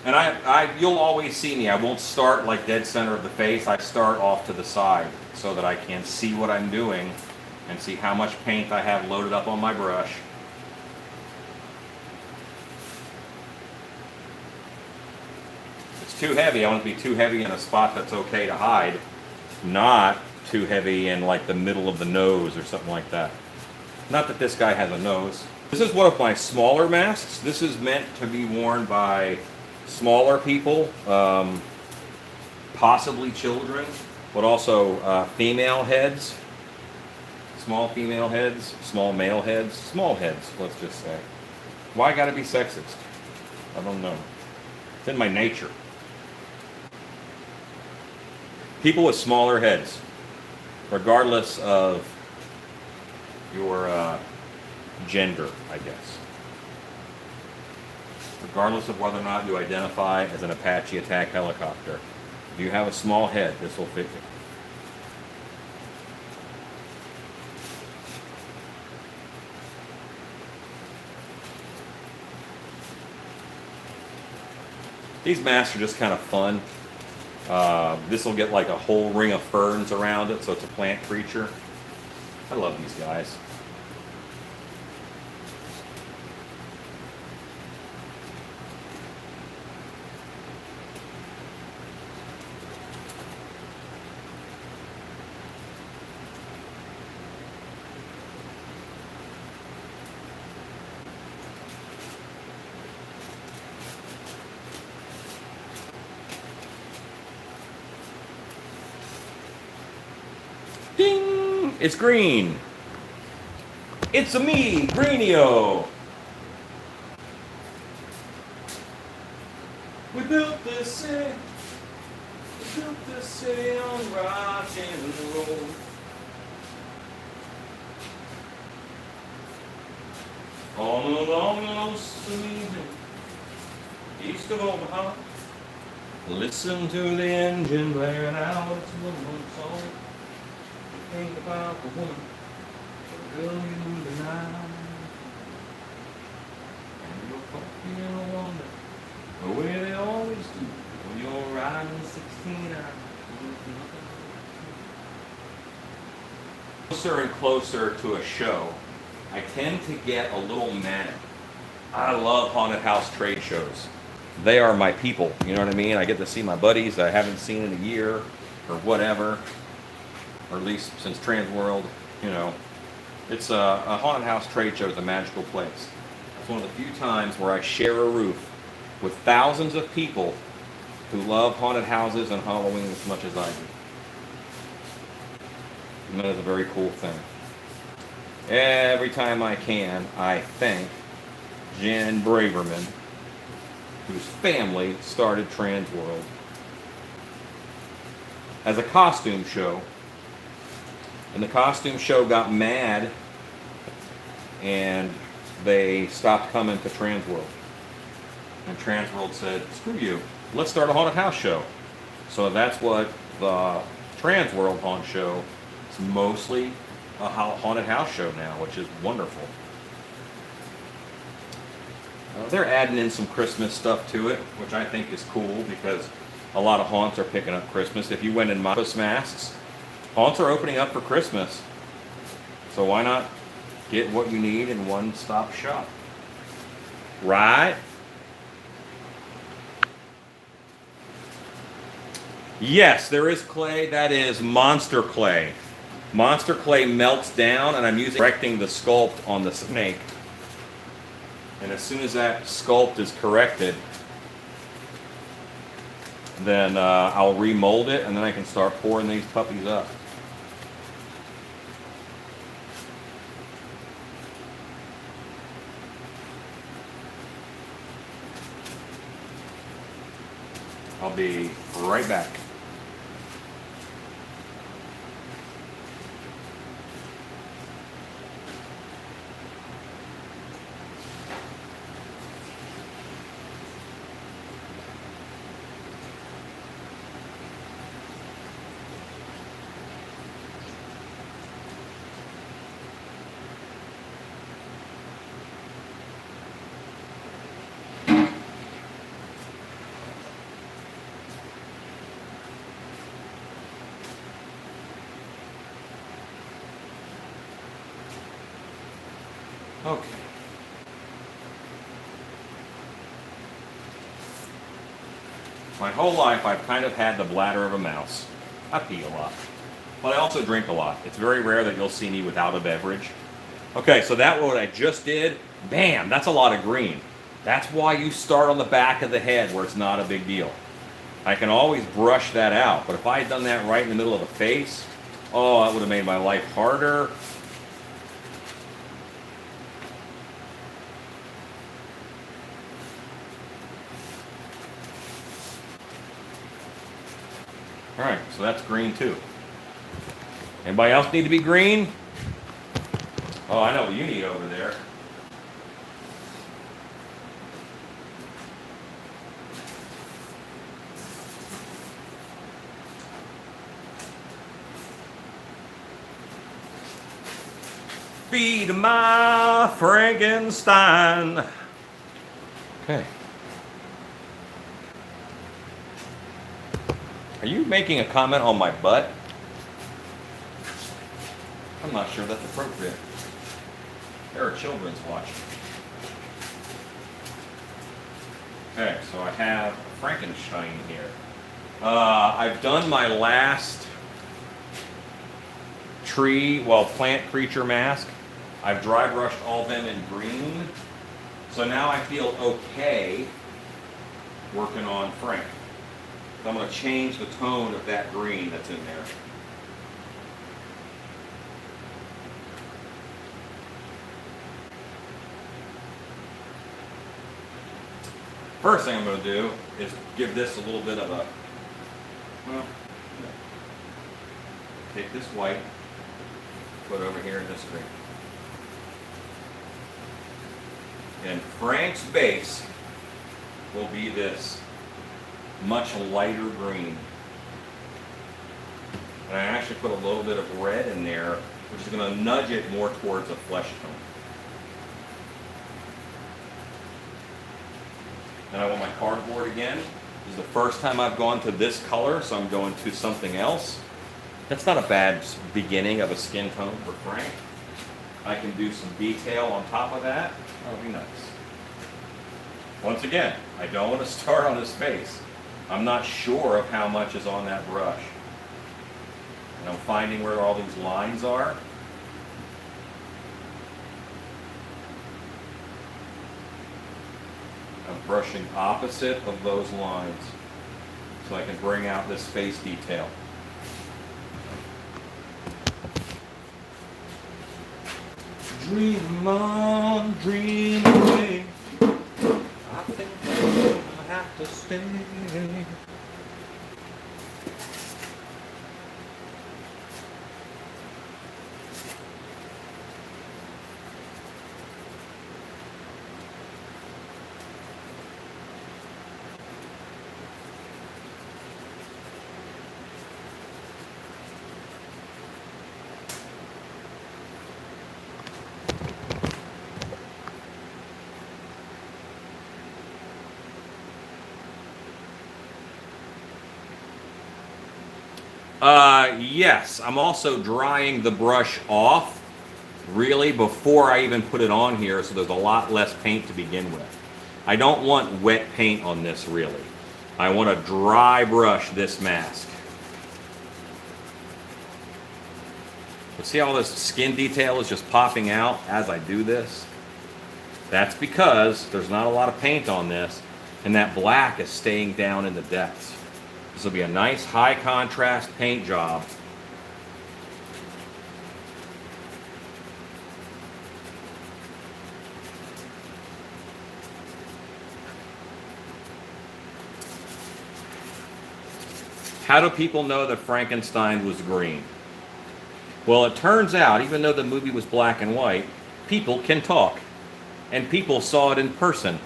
S1: And you'll always see me. I won't start like dead center of the face. I start off to the side so that I can see what I'm doing and see how much paint I have loaded up on my brush. It's too heavy. I want it to be too heavy in a spot that's okay to hide. Not too heavy in like the middle of the nose or something like that. Not that this guy has a nose. This is one of my smaller masks. This is meant to be worn by smaller people, possibly children, but also female heads, small female heads, small male heads, small heads, let's just say. Why gotta be sexist? I don't know. It's in my nature. People with smaller heads, regardless of your gender, I guess. Regardless of whether or not you identify as an Apache attack helicopter. If you have a small head, this will fit you. These masks are just kind of fun. This will get like a whole ring of ferns around it, so it's a plant creature. I love these guys. Ding! It's green. It's a me, Greenio. We built this city. We built this city on rock and roll. On a long, lonesome evening, east of Omaha. Listen to the engine blaring out its woman song. Think about the woman, the girl you knew tonight. And you'll coffee in a wonder, the way they always do when you're riding 16 hours. Closer and closer to a show, I tend to get a little manic. I love haunted house trade shows. They are my people, you know what I mean? I get to see my buddies that I haven't seen in a year or whatever. Or at least since Transworld, you know. It's a haunted house trade show is a magical place. It's one of the few times where I share a roof with thousands of people who love haunted houses and Halloween as much as I do. And that is a very cool thing. Every time I can, I thank Jen Braverman, whose family started Transworld as a costume show. And the costume show got mad and they stopped coming to Transworld. And Transworld said, screw you, let's start a haunted house show. So that's what the Transworld Haunt Show is, mostly a haunted house show now, which is wonderful. They're adding in some Christmas stuff to it, which I think is cool because a lot of haunts are picking up Christmas. If you went in masks, haunts are opening up for Christmas, so why not Get what you need in one-stop shop. Right? Yes, there is clay. That is monster clay. Monster clay melts down, and I'm correcting the sculpt on the snake. And as soon as that sculpt is corrected, then I'll remold it, and then I can start pouring these puppies up. I'll be right back. Okay. My whole life I've kind of had the bladder of a mouse. I pee a lot, but I also drink a lot. It's very rare that you'll see me without a beverage. Okay, so that what I just did, bam, that's a lot of green. That's why you start on the back of the head where it's not a big deal. I can always brush that out, but if I had done that right in the middle of the face, oh, that would have made my life harder. All right, so that's green too. Anybody else need to be green? Oh, I know what you need over there. Feed my Frankenstein. Okay. Are you making a comment on my butt? I'm not sure that's appropriate. There are children's watching. Okay, so I have Frankenstein here. I've done my last plant creature mask. I've dry brushed all of them in green. So now I feel okay working on Frank. So I'm going to change the tone of that green that's in there. First thing I'm going to do is give this a little bit of a, well, take this white, put over here in this green. And Frank's base will be this much lighter green. And I actually put a little bit of red in there, which is going to nudge it more towards a flesh tone. And I want my cardboard again. This is the first time I've gone to this color, so I'm going to something else. That's not a bad beginning of a skin tone for Frank. I can do some detail on top of that. That'll be nice. Once again, I don't want to start on his face. I'm not sure of how much is on that brush. And I'm finding where all these lines are. I'm brushing opposite of those lines so I can bring out this face detail. Dream on, dream away. I think I'm gonna have to stay. Yes, I'm also drying the brush off really before I even put it on here, so there's a lot less paint to begin with. I don't want wet paint on this really. I want to dry brush this mask. But see how this skin detail is just popping out as I do this? That's because there's not a lot of paint on this, and that black is staying down in the depths. This will be a nice high contrast paint job. How do people know that Frankenstein was green? Well, it turns out, even though the movie was black and white, people can talk. And people saw it in person.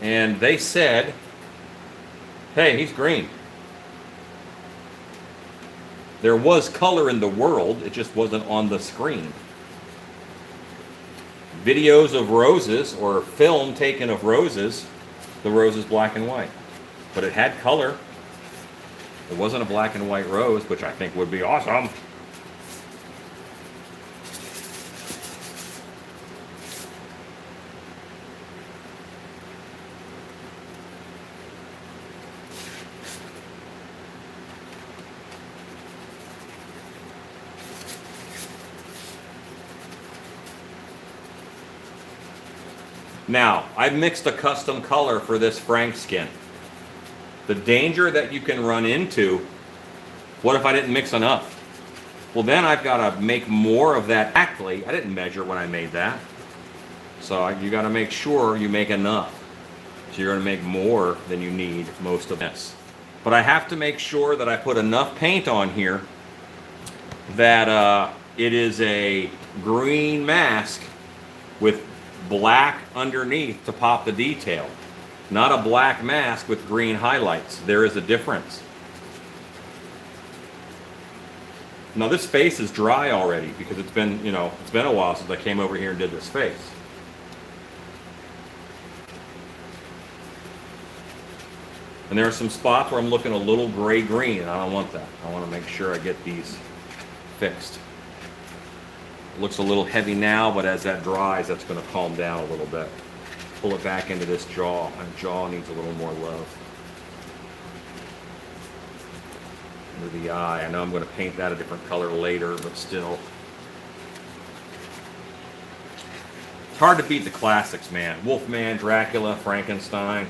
S1: And they said, hey, he's green. There was color in the world, it just wasn't on the screen. Videos of roses, or film taken of roses, the rose is black and white. But it had color. It wasn't a black and white rose, which I think would be awesome. Now, I've mixed a custom color for this Frank skin. The danger that you can run into, what if I didn't mix enough? Well, then I've got to make more of that. Actually, I didn't measure when I made that. So you got to make sure you make enough. So you're going to make more than you need most of this. But I have to make sure that I put enough paint on here that it is a green mask with black underneath to pop the detail. Not a black mask with green highlights. There is a difference. Now this face is dry already because it's been, it's been a while since I came over here and did this face. And there are some spots where I'm looking a little gray-green, and I don't want that. I want to make sure I get these fixed. It looks a little heavy now, but as that dries, that's going to calm down a little bit. Pull it back into this jaw. My jaw needs a little more love. Under the eye. I know I'm going to paint that a different color later, but still. It's hard to beat the classics, man. Wolfman, Dracula, Frankenstein.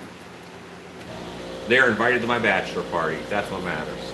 S1: They're invited to my bachelor party. That's what matters.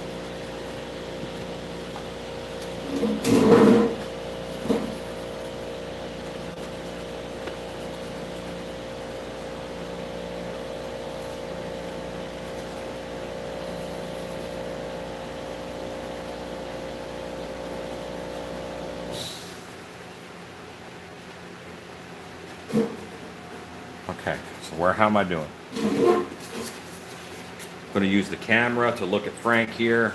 S1: Okay, so how am I doing? I'm going to use the camera to look at Frank here.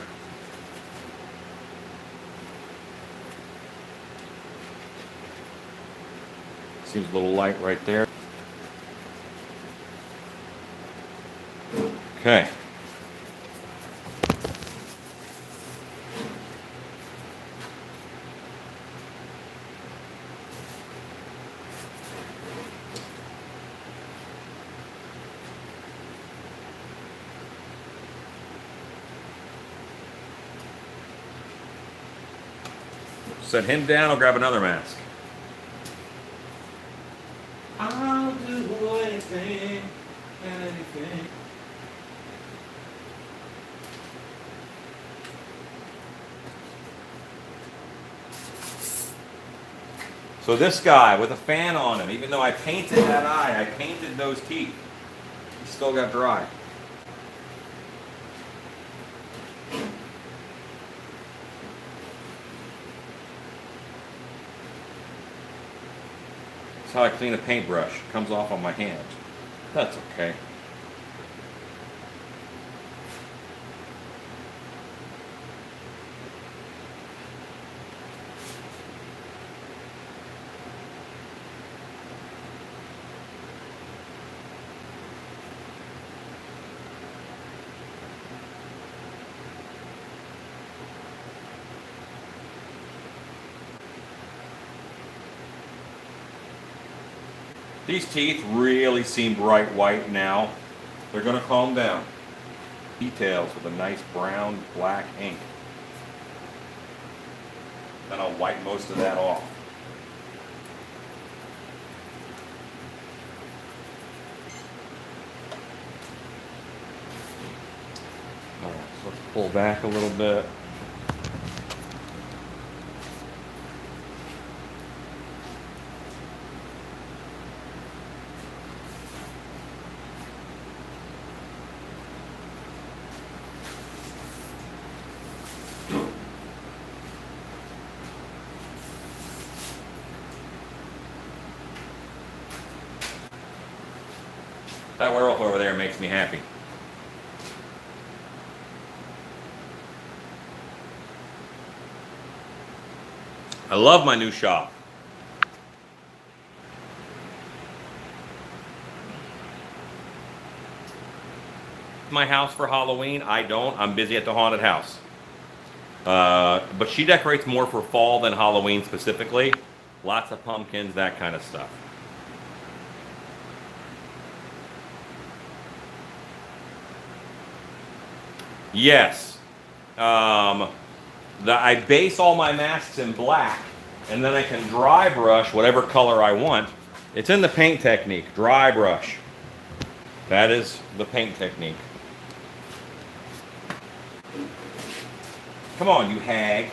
S1: Seems a little light right there. Okay. Set him down, I'll grab another mask. I'll do anything, anything. So this guy with a fan on him, even though I painted that eye, I painted those teeth, he still got dry. That's how I clean a paintbrush. It comes off on my hand. That's okay. These teeth really seem bright white now. They're going to calm down. Details with a nice brown black ink. Then I'll wipe most of that off. All right, so let's pull back a little bit. That werewolf over there makes me happy. I love my new shop. My house for Halloween, I don't. I'm busy at the haunted house. But she decorates more for fall than Halloween specifically. Lots of pumpkins, that kind of stuff. Yes. I base all my masks in black, and then I can dry brush whatever color I want. It's in the paint technique, dry brush. That is the paint technique. Come on, you hag.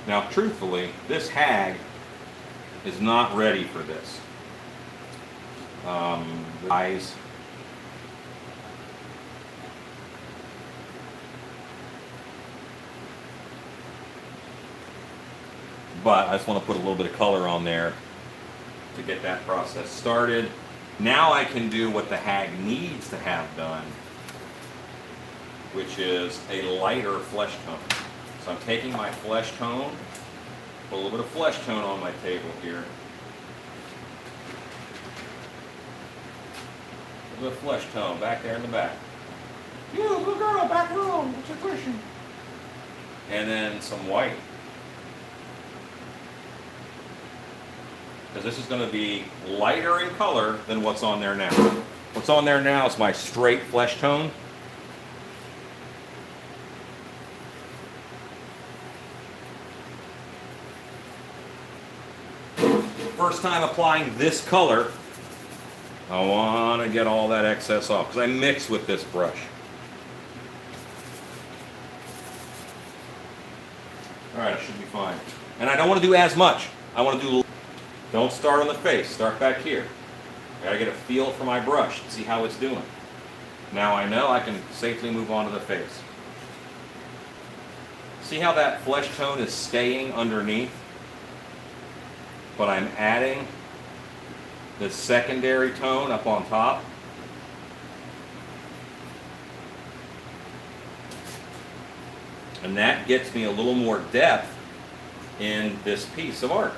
S1: Now, truthfully, this hag is not ready for this. Eyes. But I just want to put a little bit of color on there to get that process started. Now I can do what the hag needs to have done, which is a lighter flesh tone. So I'm taking my flesh tone, put a little bit of flesh tone on my table here. A little bit of flesh tone back there in the back. You, good girl, back room, what's your question? And then some white. Because this is going to be lighter in color than what's on there now. What's on there now is my straight flesh tone. First time applying this color, I want to get all that excess off because I mix with this brush. Alright, it should be fine. And I don't want to do as much. I want to do, don't start on the face, start back here. I gotta get a feel for my brush and see how it's doing. Now I know I can safely move on to the face. See how that flesh tone is staying underneath? But I'm adding the secondary tone up on top. And that gets me a little more depth in this piece of art.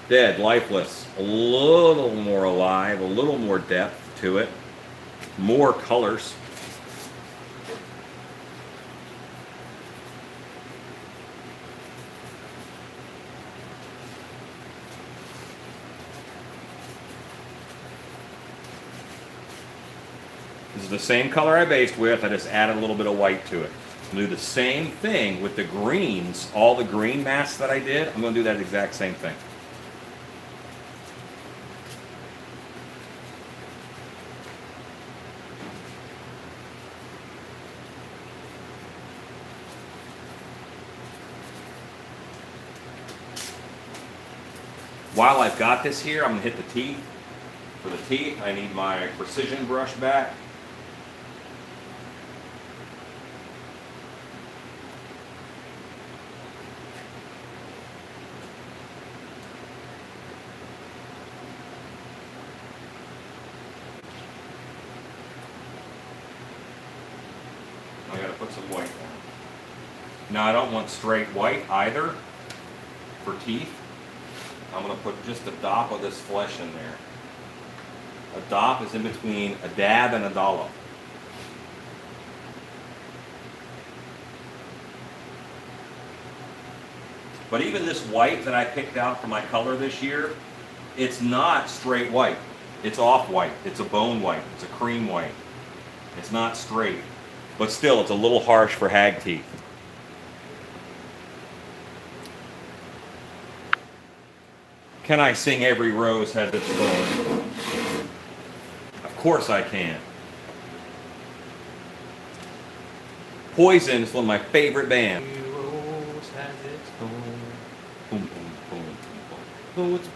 S1: Dead, lifeless, a little more alive, a little more depth to it, more colors. This is the same color I based with, I just added a little bit of white to it. I'm going to do the same thing with the greens, all the green masks that I did, I'm going to do that exact same thing. While I've got this here, I'm going to hit the teeth. For the teeth, I need my precision brush back. Now I don't want straight white either for teeth. I'm going to put just a dot of this flesh in there. A dot is in between a dab and a dollop. But even this white that I picked out for my color this year, it's not straight white. It's off-white. It's a bone white. It's a cream white. It's not straight. But still, it's a little harsh for hag teeth. Can I sing Every Rose Has Its Thorn? Of course I can. Poison is one of my favorite bands. Every rose has its thorn. Boom, boom, boom, boom. Oh, it's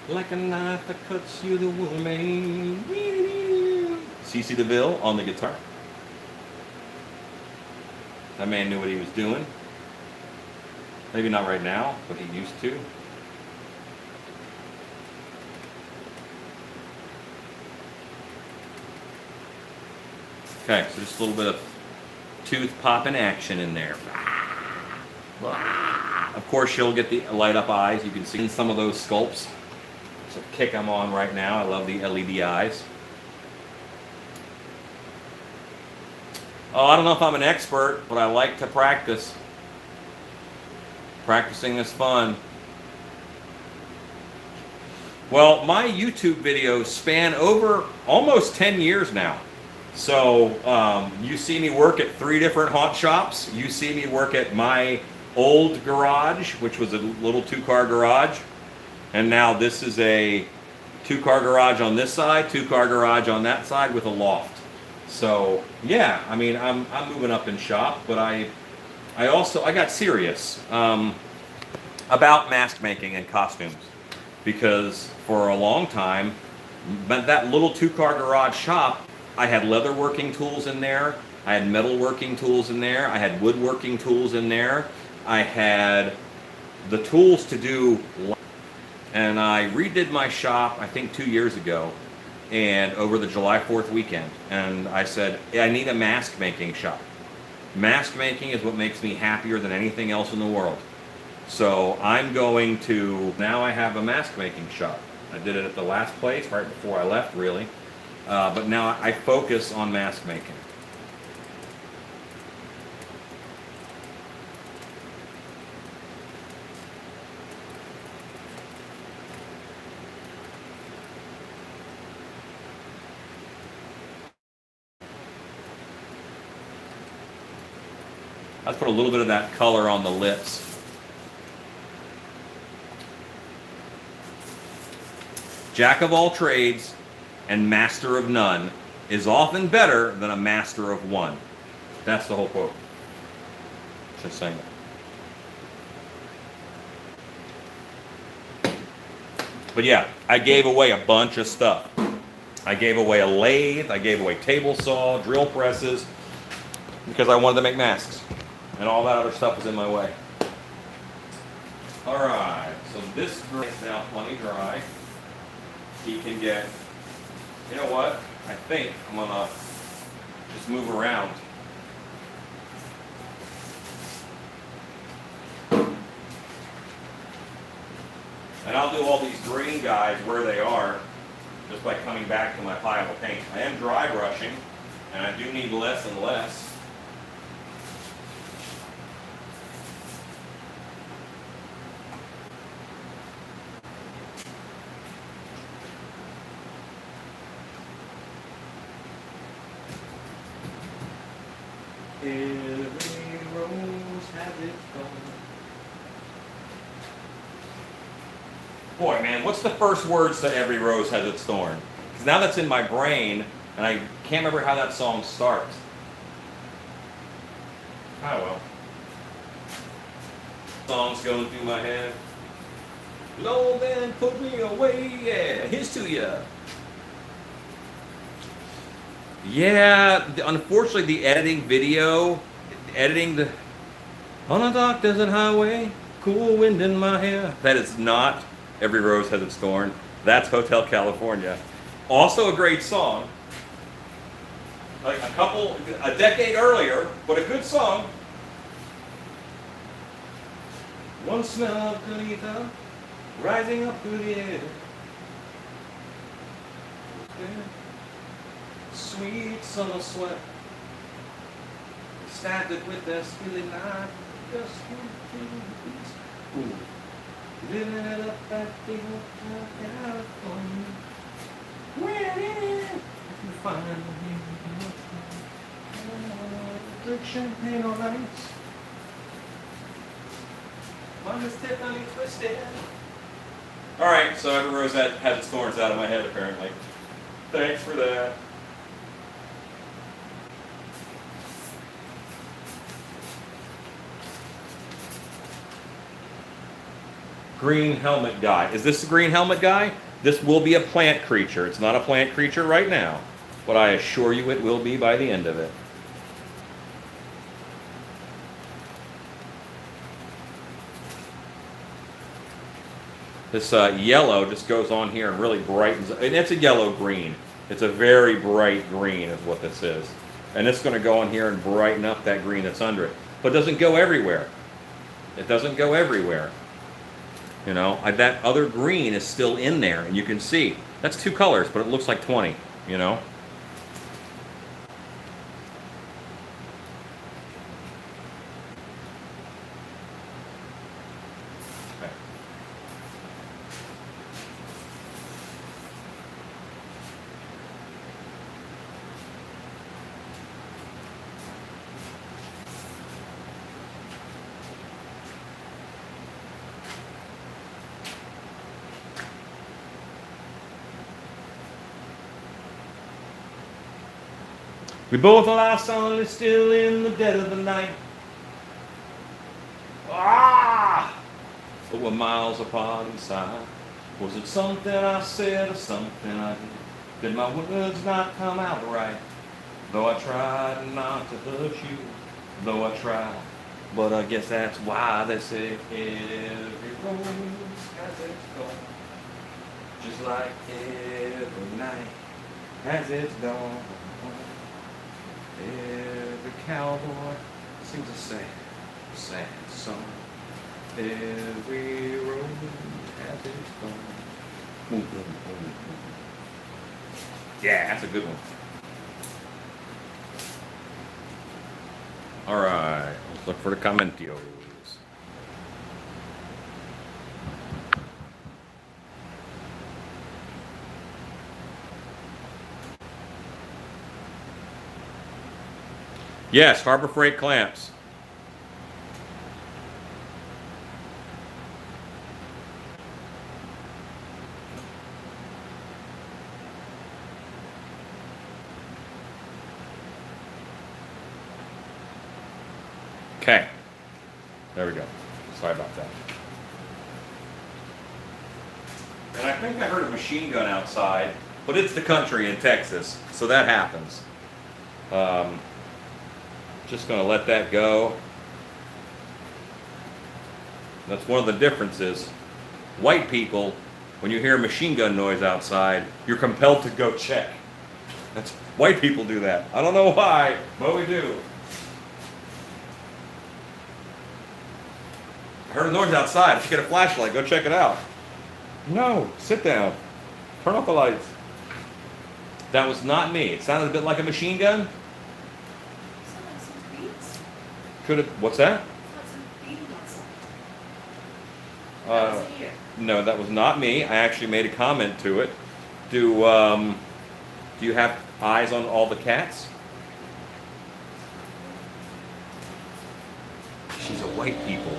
S1: like a knife that cuts you the woman. CeCe DeVille on the guitar. That man knew what he was doing. Maybe not right now, but he used to. Okay, so just a little bit of tooth popping action in there. Of course, she'll get the light up eyes. You can see in some of those sculpts. It's a kick I'm on right now. I love the LED eyes. Oh, I don't know if I'm an expert, but I like to practice. Practicing is fun. Well, my YouTube videos span over almost 10 years now. So you see me work at 3 different haunt shops. You see me work at my old garage, which was a little 2-car garage. And now this is a 2-car garage on this side, 2-car garage on that side with a loft. So yeah, I mean, I'm moving up in shop, but I got serious about mask making and costumes, because for a long time, that little 2-car garage shop, I had leather working tools in there, I had metal working tools in there, I had woodworking tools in there, I had the tools to do, and I redid my shop, I think 2 years ago, and over the July 4th weekend, and I said, I need a mask making shop. Mask making is what makes me happier than anything else in the world. So I'm going to, now I have a mask making shop. I did it at the last place, right before I left, really. But now I focus on mask making. Let's put a little bit of that color on the lips. Jack of all trades and master of none is often better than a master of one. That's the whole quote. Just saying that. But yeah, I gave away a bunch of stuff. I gave away a lathe, I gave away table saw, drill presses, because I wanted to make masks. And all that other stuff was in my way. Alright, so this is now plenty dry. He can get, you know what? I think I'm gonna just move around. And I'll do all these green guys where they are, just by coming back to my pile of paint. I am dry brushing, and I do need less and less. Every rose has its thorn. Boy, man, what's the first words to Every Rose Has Its Thorn? Because now that's in my brain, and I can't remember how that song starts. Oh well. Song's going through my head. Lord, then put me away, yeah. Here's to ya. Yeah, unfortunately, the editing the on a dark desert highway, cool wind in my hair. That is not Every Rose Has Its Thorn. That's Hotel California. Also a great song. Like a decade earlier, but a good song. One smell of good ether rising up through the air. Sweet summer sweat. Stabbed it with their skilly knife. Just living it up at the Hotel California. Where you find me? Drink champagne all night. Mine is Tiffany twisted. Alright, so every rose that has its thorns out of my head apparently. Thanks for that. Green helmet guy. Is this the green helmet guy? This will be a plant creature. It's not a plant creature right now, but I assure you it will be by the end of it. This yellow just goes on here and really brightens, and it's a yellow-green. It's a very bright green is what this is. And it's going to go on here and brighten up that green that's under it. But it doesn't go everywhere. It doesn't go everywhere. You know, that other green is still in there, and you can see. That's 2 colors, but it looks like 20, you know. We both lie silently still in the dead of the night. Ah! But we're miles apart inside. Was it something I said or something I did? Did my words not come out right? Though I tried not to hurt you, though I tried. But I guess that's why they say every rose has its thorn. Just like every night has its dawn. Every cowboy sings a sad, sad song. Every road has its thorn. Yeah, that's a good one. All right, let's look for the commentios. Yes, Harbor Freight clamps. Okay. There we go. Sorry about that. And I think I heard a machine gun outside, but it's the country in Texas, so that happens. Just going to let that go. That's one of the differences. White people, when you hear a machine gun noise outside, you're compelled to go check. That's white people do that. I don't know why, but we do. I heard a noise outside. Let's get a flashlight. Go check it out. No, sit down. Turn off the lights. That was not me. It sounded a bit like a machine gun. Could have. What's that? No, that was not me. I actually made a comment to it. Do you have eyes on all the cats? She's a white people.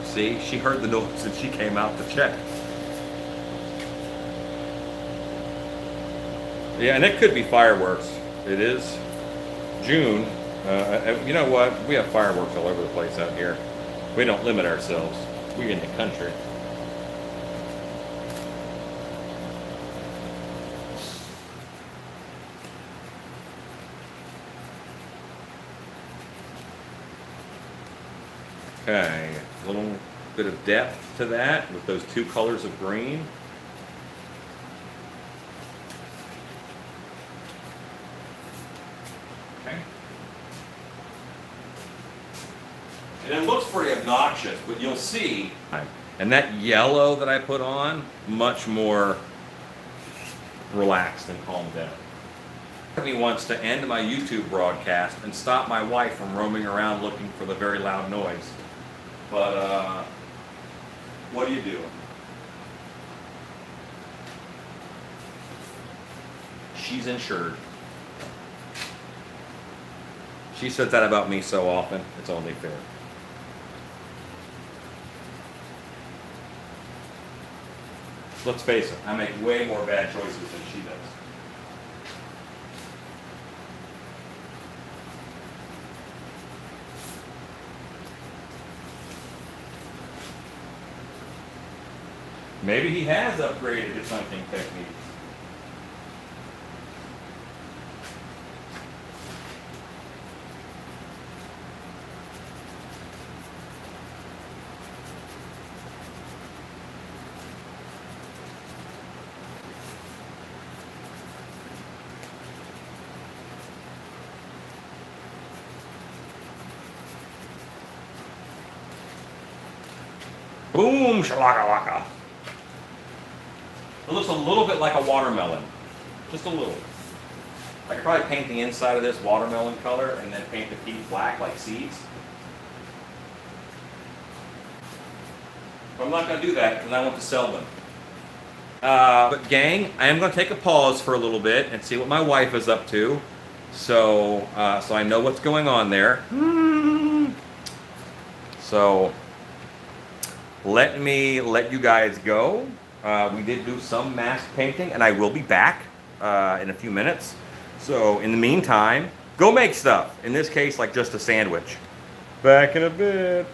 S1: See, she heard the noise and she came out to check. Yeah, and it could be fireworks. It is June. You know what? We have fireworks all over the place out here. We don't limit ourselves. We're in the country. Okay, a little bit of depth to that with those 2 colors of green. And it looks pretty obnoxious, but you'll see. And that yellow that I put on, much more relaxed and calmed down. He wants to end my YouTube broadcast and stop my wife from roaming around looking for the very loud noise. But, what do you do? She's insured. She said that about me so often, it's only fair. Let's face it, I make way more bad choices than she does. Maybe he has upgraded his hunting techniques. Boom, shalaka waka. It looks a little bit like a watermelon. Just a little. I could probably paint the inside of this watermelon color and then paint the teeth black like seeds. But I'm not going to do that because I want to sell them. But gang, I am going to take a pause for a little bit and see what my wife is up to. So I know what's going on there. So let me let you guys go. We did do some mask painting, and I will be back in a few minutes. So in the meantime, go make stuff. In this case, like just a sandwich. Back in a bit.